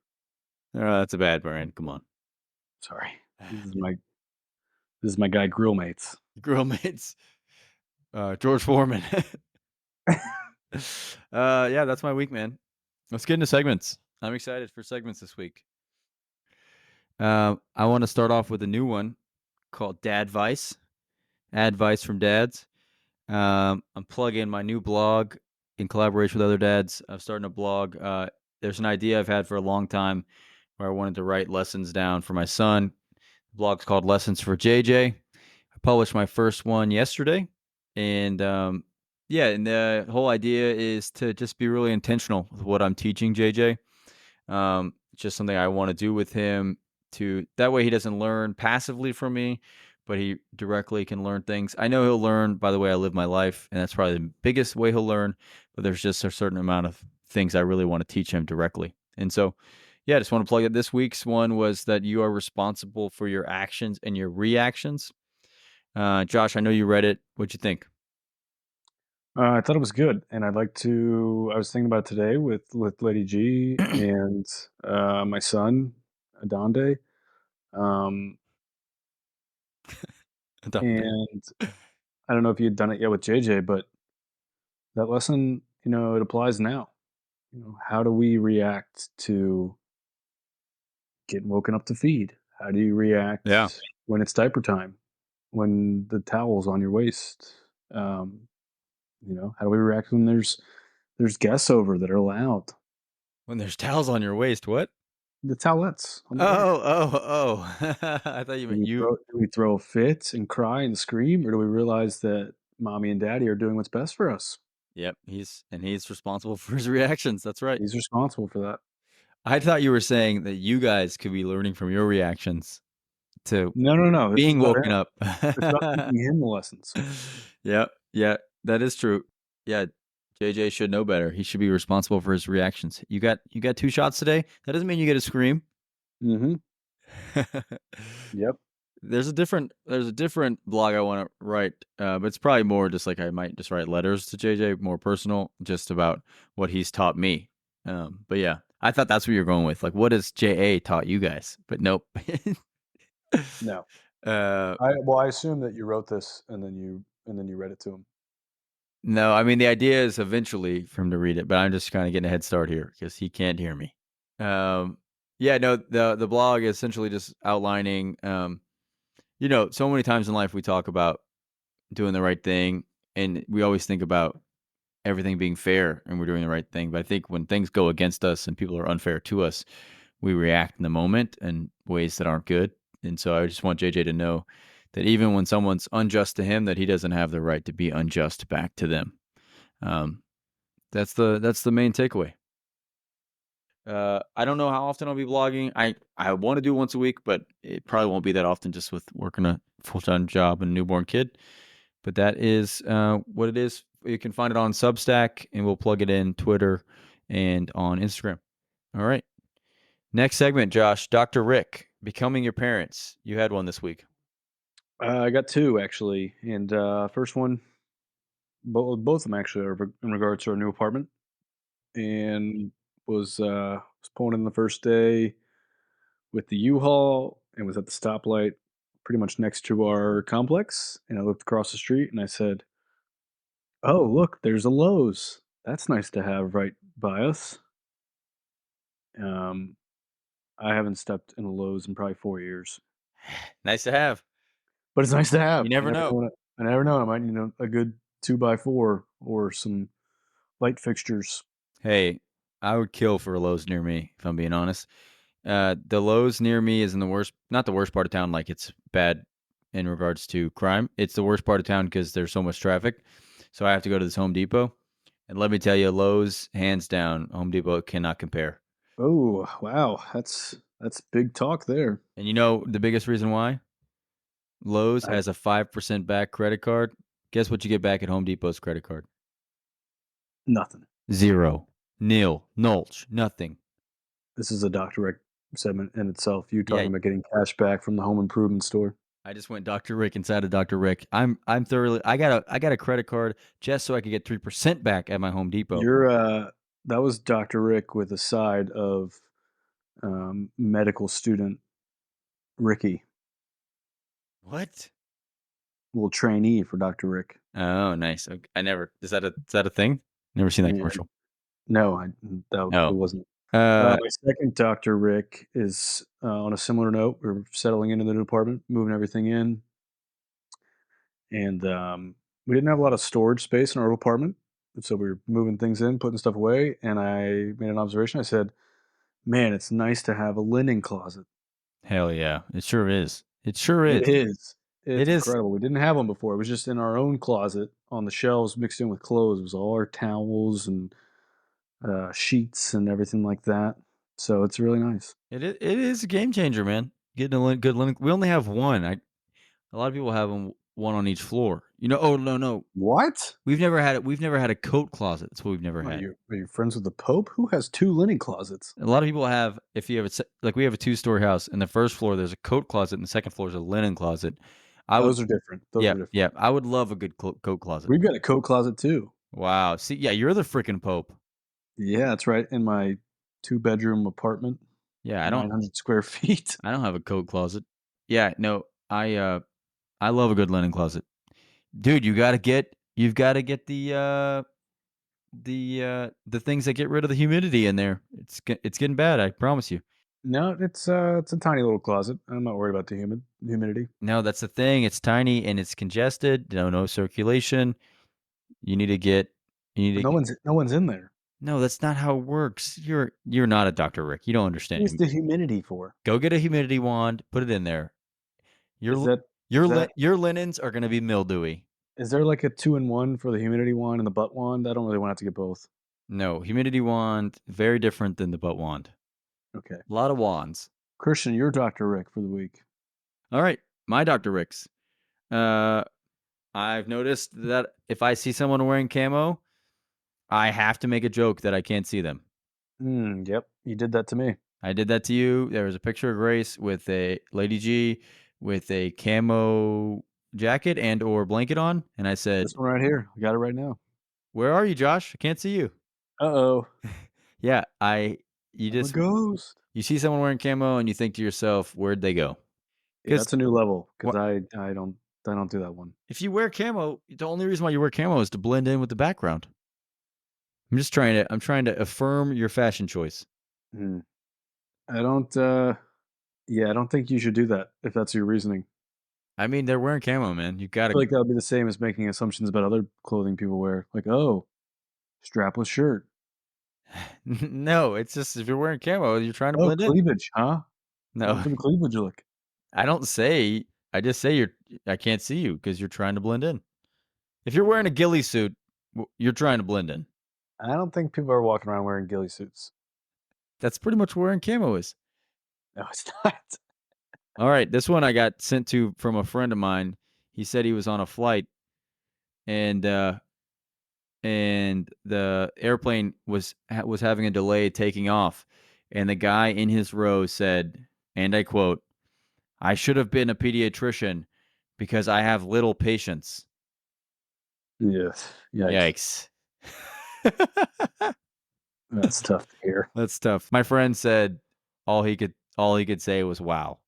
Oh, that's a bad brand. Come on. Sorry. This is my this is my guy, Grill Mates. Grill mates. George Foreman. Yeah, that's my week, man. Let's get into segments. I'm excited for segments this week. I want to start off with a new one called Dad Vice. Advice from dads. I'm plugging my new blog in collaboration with other dads. I'm starting a blog. There's an idea I've had for a long time where I wanted to write lessons down for my son. The blog's called Lessons for JJ. I published my first one yesterday, and yeah, and the whole idea is to just be really intentional with what I'm teaching JJ. Just something I want to do with him to that way he doesn't learn passively from me, but he directly can learn things. I know he'll learn by the way I live my life, and that's probably the biggest way he'll learn, but there's just a certain amount of things I really want to teach him directly. And so, yeah, I just want to plug it. This week's one was that you are responsible for your actions and your reactions. Josh, I know you read it. What'd you think? I thought it was good, and I was thinking about it today with Lady G and, my son, Adonde, um, Adopted. and I don't know if you'd done it yet with JJ, but that lesson, it applies now. How do we react to getting woken up to feed? How do you Yeah. react when it's diaper time? When the towel's on your waist? Um, how do we react when there's guests over that are loud? When there's towels on your waist, what? The towelettes on the bed. Oh, oh, oh. I thought you Do meant we you. throw do we throw a fit and cry and scream, or do we realize that mommy and daddy are doing what's best for us? Yep, he's responsible for his reactions. That's right. He's responsible for that. I thought you were saying that you guys could be learning from your reactions to No, no, no, this is being about woken him. up. It's about teaching him the lessons. Yep, yeah, that is true. Yeah, JJ should know better. He should be responsible for his reactions. You got 2 shots today? That doesn't mean you get to scream. Mhm. Yep. There's a different blog I wanna write, but it's probably more just like I might just write letters to JJ, more personal, just about what he's taught me. But yeah, I thought that's what you were going with. Like, what has JA taught you guys? But nope. No. uh, I assume that you wrote this and then you read it to him. no, I mean the idea is eventually for him to read it, but I'm just kind of getting a head start here because he can't hear me. Um, yeah, no, the blog is essentially just outlining. So many times in life we talk about doing the right thing, and we always think about everything being fair and we're doing the right thing. But I think when things go against us and people are unfair to us, we react in the moment in ways that aren't good. And so I just want JJ to know that even when someone's unjust to him, that he doesn't have the right to be unjust back to them. Um, that's the main takeaway. I don't know how often I'll be vlogging. I want to do once a week, but it probably won't be that often just with working a full time job and a newborn kid. But that is what it is. You can find it on Substack, and we'll plug it in Twitter and on Instagram. All right. Next segment, Josh. Dr. Rick, becoming your parents. You had one this week. I got two actually, and first one, both of them actually are in regards to our new apartment, and was pulling in the first day with the U-Haul and was at the stoplight pretty much next to our complex, and I looked across the street and I said, "Oh, look, there's a Lowe's. That's nice to have right by us." Um, I haven't stepped in a Lowe's in probably 4 years, Nice to have. but it's nice to You have. You never never know know. I never know, I might need a good 2 by 4 or some light fixtures. Hey, I would kill for a Lowe's near me, if I'm being honest. The Lowe's near me is in the worst, not the worst part of town, like it's bad in regards to crime. It's the worst part of town because there's so much traffic. So I have to go to this Home Depot. And let me tell you, Lowe's, hands down, Home Depot cannot compare. Oh, wow, that's big talk there. And you know the biggest reason why? Lowe's I has a 5% back credit card. Guess what you get back at Home Depot's credit card? Nothing. Zero. Nil. Nulch. Nothing. This is a Dr. Rick segment in itself. You Yeah, talking about getting cash back from the home improvement store. I just went Dr. Rick inside of Dr. Rick. I'm thoroughly I got a credit card just so I could get 3% back at my Home Depot. You're that was Dr. Rick with a side of medical student Ricky, What? little trainee for Dr. Rick. Oh, nice. Ok, I never is that a thing? Never seen that Yeah. commercial. No, that it Oh. wasn't. Uh, My second Dr. Rick is on a similar note. We're settling into the new apartment, moving everything in, and we didn't have a lot of storage space in our apartment. And so we were moving things in, putting stuff away, and I made an observation. I said, "Man, it's nice to have a linen closet." hell yeah. It sure is. It sure is. It is. It It's is. incredible. We didn't have one before. It was just in our own closet on the shelves mixed in with clothes. It was all our towels and sheets and everything like that. So it's really nice. It is a game changer, man. Getting a good linen. We only have one. A lot of people have them one on each floor. Oh, no, no. What? We've never had it. We've never had a coat closet. That's what we've never Are had. you friends with the Pope? Who has two linen closets? A lot of people have, if you have like we have a two-story house. In the first floor, there's a coat closet, and the second floor is a linen closet. I would, Those are different. Those yeah, are different. yeah. I would love a good coat closet. We've got a coat closet too. Wow. See, yeah, you're the freaking Pope. Yeah, that's right. In my two-bedroom apartment, Yeah, 900 square feet. I don't have a coat closet. Yeah, no, I love a good linen closet. Dude, you've got to get the things that get rid of the humidity in there. It's getting bad, I promise you. No, it's a tiny little closet. I'm not worried about the humidity. No, that's the thing. It's tiny and it's congested. No circulation. You need to get you need But to get no one's in there. No, that's not how it works. You're not a Dr. Rick. You don't understand. What's the humidity for? Go get a humidity wand, put it in there. Your Is l- that your is li- that your linens are gonna be mildewy. is there like a 2-in-1 for the humidity wand and the butt wand? I don't really want to have to get both. No, humidity wand, very different than the butt wand. Okay. A lot of wands. Christian, you're Dr. Rick for the week. All right, my Dr. Ricks. Uh, I've noticed that if I see someone wearing camo, I have to make a joke that I can't see them. Yep. You did that to me. I did that to you. There was a picture of Grace with a Lady G with a camo jacket and or blanket on, and I said, This one right here. I got it right now. "Where are you, Josh? I can't see you." Uh-oh. Yeah, I you I'm a just ghost. you see someone wearing camo and you think to yourself, "Where'd they go?" Yeah, Because that's a new level because I don't do that one. if you wear camo, the only reason why you wear camo is to blend in with the background. I'm trying to affirm your fashion choice. Mm. I don't, yeah, I don't think you should do that if that's your reasoning. I mean, they're wearing camo, man. You I gotta feel like that would be the same as making assumptions about other clothing people wear. Like, "Oh, strapless shirt. No, it's just if you're wearing camo, you're trying to Oh, blend in. cleavage, huh? Going No, for the cleavage look." I don't say I just say I can't see you because 'cause you're trying to blend in. If you're wearing a ghillie suit, you're trying to blend in. I don't think people are walking around wearing ghillie suits. That's pretty much what wearing camo is. No, it's not. Alright, this one I got sent to from a friend of mine. He said he was on a flight and, uh, and the airplane was having a delay taking off, and the guy in his row said, and I quote, "I should have been a pediatrician because I have little patience." Yes. Yikes. Yikes. That's tough to hear. That's tough. My friend said all he could say was, "Wow."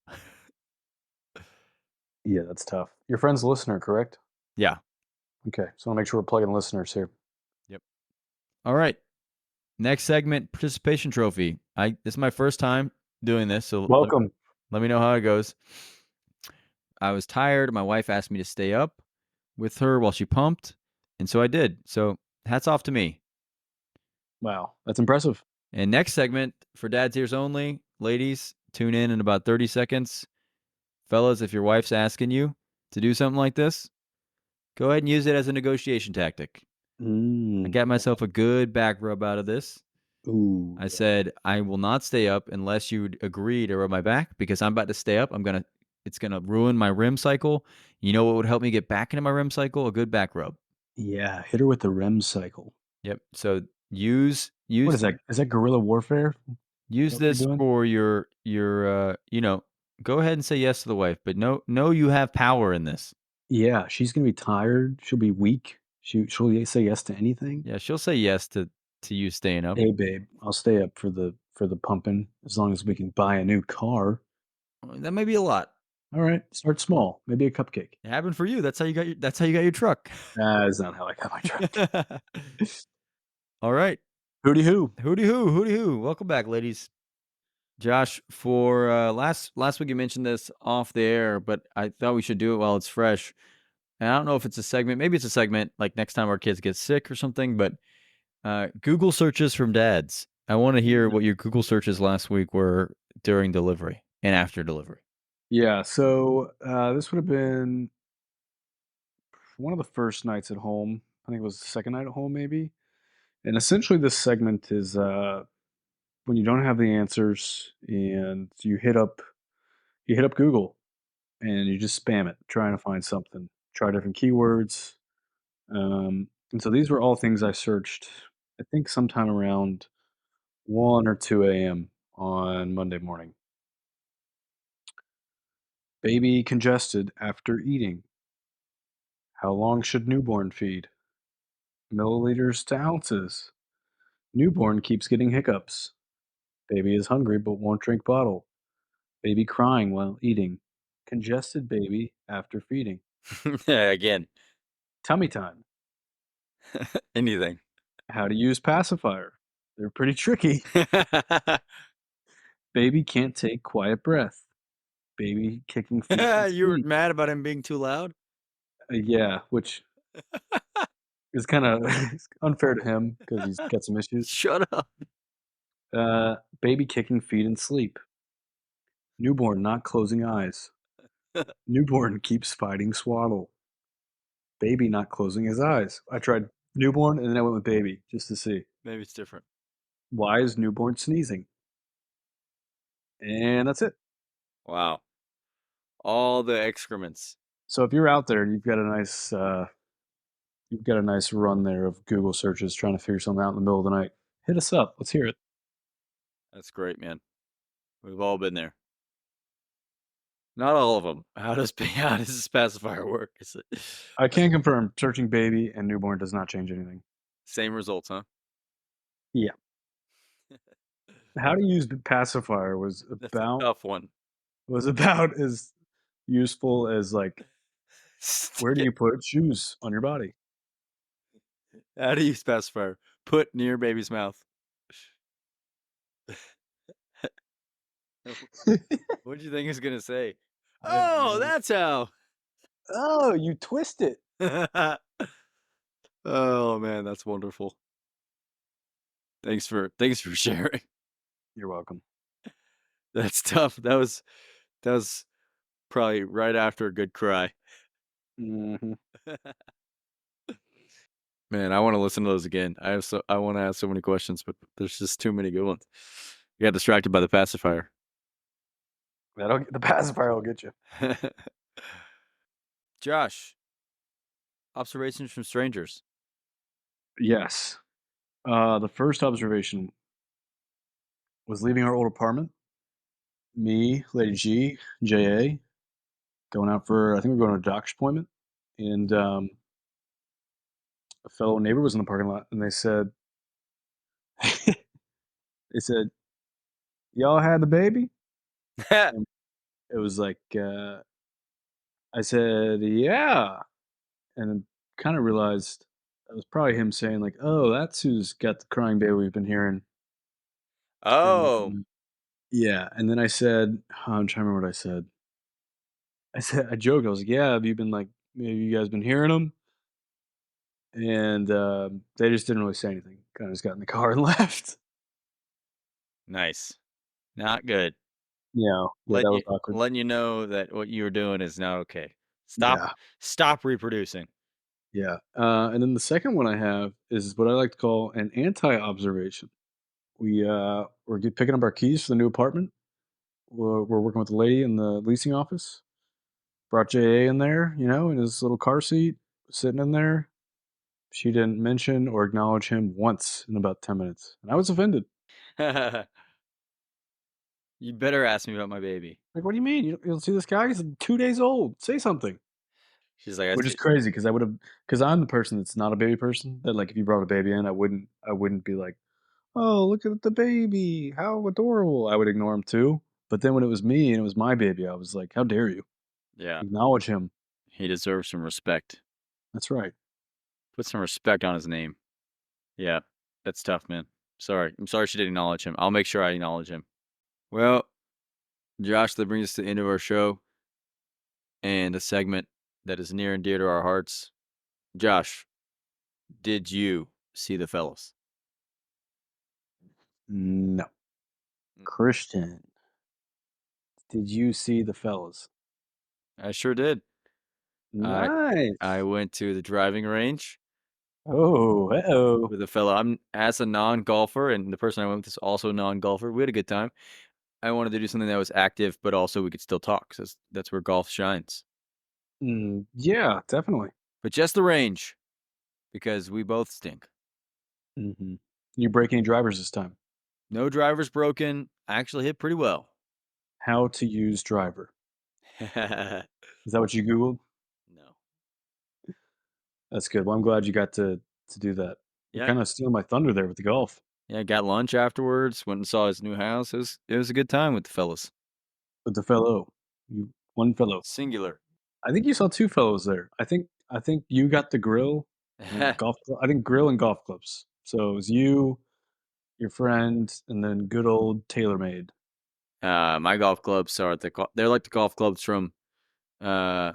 Yeah, that's tough. Your friend's a listener, correct? Yeah. Okay, so I wanna make sure we're plugging listeners here. Yep. Alright. Next segment, participation trophy. This is my first time doing this, so Welcome. let me know how it goes. I was tired. My wife asked me to stay up with her while she pumped, and so I did. So hats off to me. Wow, that's impressive. And next segment for dad's ears only. Ladies, tune in about 30 seconds. Fellas, if your wife's asking you to do something like this, go ahead and use it as a negotiation tactic. I got myself a good back rub out of this. Ooh, I yeah. said, I will not stay up unless you agree to rub my back because I'm about to stay up. It's gonna ruin my REM cycle. You know what would help me get back into my REM cycle? A good back rub. Yeah, hit her with the REM cycle. Yep. So What is that? Is that guerrilla warfare? Is that use what you're this doing? for go ahead and say yes to the wife, but know you have power in this. Yeah, she's gonna be tired, she'll be weak, she'll say yes to anything. Yeah, she'll say yes to you staying up. "Hey, babe, I'll stay up for the pumping as long as we can buy a new car." That may be a lot. "Alright, start small, maybe a cupcake." It happened for you. That's how you got your truck. That's not how I got my truck. All right. Hooty hoo. Hooty hoo, hooty hoo. Welcome back, ladies. Josh, for last week you mentioned this off the air, but I thought we should do it while it's fresh. And I don't know if it's a segment. Maybe it's a segment like next time our kids get sick or something. But Google searches from dads. I want to hear what your Google searches last week were during delivery and after delivery. Yeah, so, this would have been one of the first nights at home. I think it was the second night at home maybe, and essentially this segment is, when you don't have the answers and you hit up Google and you just spam it, trying to find something, try different keywords, and so these were all things I searched, I think sometime around 1 or 2 AM on Monday morning. Baby congested after eating. How long should newborn feed? Milliliters to ounces. Newborn keeps getting hiccups. Baby is hungry but won't drink bottle. Baby crying while eating. Congested baby after feeding. Again, Tummy time. anything. How to use pacifier. They're pretty tricky. Baby can't take quiet breath. Baby kicking feet in You were sleep. mad about him being too loud? Yeah, which is kind of unfair to him because he's got some issues. Shut up. Baby kicking feet in sleep. Newborn not closing eyes. Newborn keeps fighting swaddle. Baby not closing his eyes. I tried newborn and then I went with baby just to see. Maybe it's different. Why is newborn sneezing? And that's it. Wow. All the excrements. So if you're out there and you've got a nice run there of Google searches trying to figure something out in the middle of the night, hit us up. Let's hear it. That's great, man. We've all been there. Not all of them. How does this pacifier work? Is it I can confirm searching baby and newborn does not change anything. same results, huh? Yeah. How to use the pacifier That's a tough one. was about as useful as, like, where do Stick you put shoes on your body? How do you specify? Put near baby's mouth. What did you think he was gonna say? I don't Oh, know. that's how. Oh, you twist it. Oh man, that's wonderful. Thanks for sharing. You're welcome. That's tough. That was probably right after a good cry. Mhm. Man, I want to listen to those again. I want to ask so many questions, but there's just too many good ones. You got distracted by the pacifier. The pacifier will get you. Josh, observations from strangers. Yes. The first observation was leaving our old apartment. Me, Lady G, JA, going out for I think we're going to a doctor's appointment, and, a fellow neighbor was in the parking lot, and they said they said, "Y'all had the baby?" And it was like, I said, "Yeah," and then kinda realized that was probably him saying like, "Oh, that's who's got the crying baby we've been hearing," and Oh, then yeah, and then I said I'm trying to remember what I said. I joked, I was like, "Yeah, have you been like maybe you guys been hearing them?" And, they just didn't really say anything, kinda just got in the car and left. nice. Not good. Yeah, that was awkward. Letting you know that what you were doing is not okay. Stop Yeah, stop reproducing. yeah, and then the second one I have is what I like to call an anti-observation. We're picking up our keys for the new apartment. We're working with the lady in the leasing office. Brought JA in there, in his little car seat, sitting in there. She didn't mention or acknowledge him once in about 10 minutes, and I was offended. You better ask me about my baby. Like, "What do you mean? You don't see this guy? He's 2 days old. Say something." She's like, I Which is see. crazy because I would have, because 'cause I'm the person that's not a baby person, that, like, if you brought a baby in, I wouldn't be like, "Oh, look at the baby. How adorable." I would ignore him too. But then when it was me and it was my baby, I was like, "How dare you? Yeah, Acknowledge him." he deserves some respect. That's right. Put some respect on his name. Yeah, that's tough, man. Sorry. I'm sorry she didn't acknowledge him. I'll make sure I acknowledge him. Well, Josh, that brings us to the end of our show and a segment that is near and dear to our hearts. Josh, did you see the fellas? No. Mm. Christian, did you see the fellas? I sure did. I I Nice. went to the driving range Oh, uh-oh. with a fellow. I'm as a non-golfer, and the person I went with is also a non-golfer. We had a good time. I wanted to do something that was active, but also we could still talk. 'Cause that's where golf shines. Yeah, definitely. But just the range, because we both stink. Mhm. You break any drivers this time? No drivers broken. I actually hit pretty well. How to use driver. Is that what you Googled? No. That's good. Well, I'm glad you got to do that. You're Yeah, kinda stealing my thunder there with the golf. yeah. Got lunch afterwards. Went and saw his new house. It was a good time with the fellas. With the fellow. You one fellow. Singular. I think you saw 2 fellows there. I think you got the grill and golf cl I think grill and golf clubs. So, it was you, your friend, and then good old TaylorMade. My golf clubs are they're like the golf clubs from uh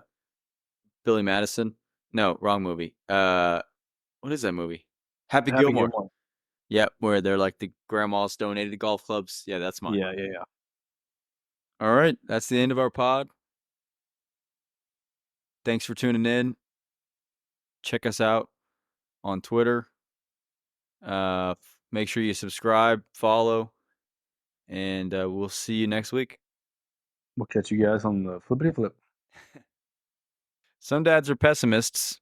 Billy Madison. No, wrong movie. What is that movie? Happy Happy Gilmore. Gilmore. Yeah, where they're like the grandmas donated golf clubs. Yeah, that's mine. Yeah, yeah, yeah. All right, that's the end of our pod. Thanks for tuning in. Check us out on Twitter. Make sure you subscribe, follow, and we'll see you next week. We'll catch you guys on the flippity flip. Some dads are pessimists,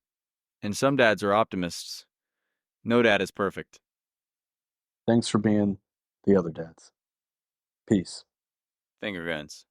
and some dads are optimists. No dad is perfect. Thanks for being the other dads. Peace. Finger guns.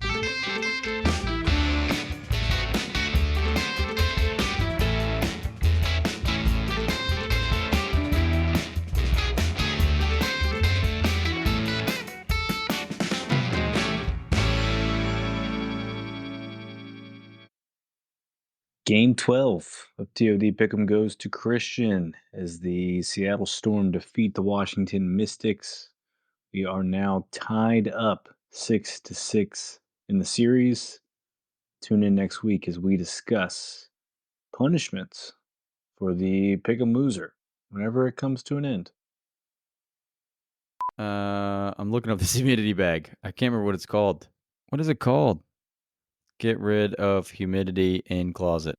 Game 12 of TOD Pick'em goes to Christian as the Seattle Storm defeat the Washington Mystics. We are now tied up 6-6 in the series. Tune in next week as we discuss punishments for the Pick'em loser whenever it comes to an end. I'm looking up this humidity bag. I can't remember what it's called. What is it called? Get rid of humidity in closet.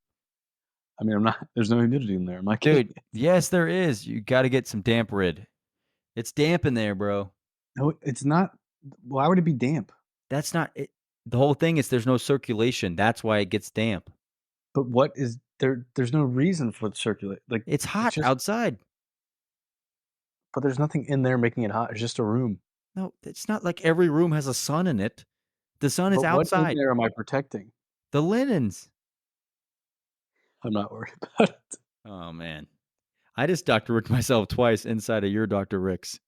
I mean, I'm not. There's no humidity in there. Am I kidding? Dude, yes, there is. You got to get some damp rid. It's damp in there, bro. No, it's not. Why would it be damp? That's not it. The whole thing is there's no circulation. That's why it gets damp. But what is there? There's no reason for it to circulate. Like It's it's hot just. outside. But there's nothing in there making it hot. It's just a room. No, it's not like every room has a sun in it. The sun is But what in outside. there am I protecting? The linens. I'm not worried about it. Oh man. I just Dr. Rick myself twice inside of your Dr. Rick's.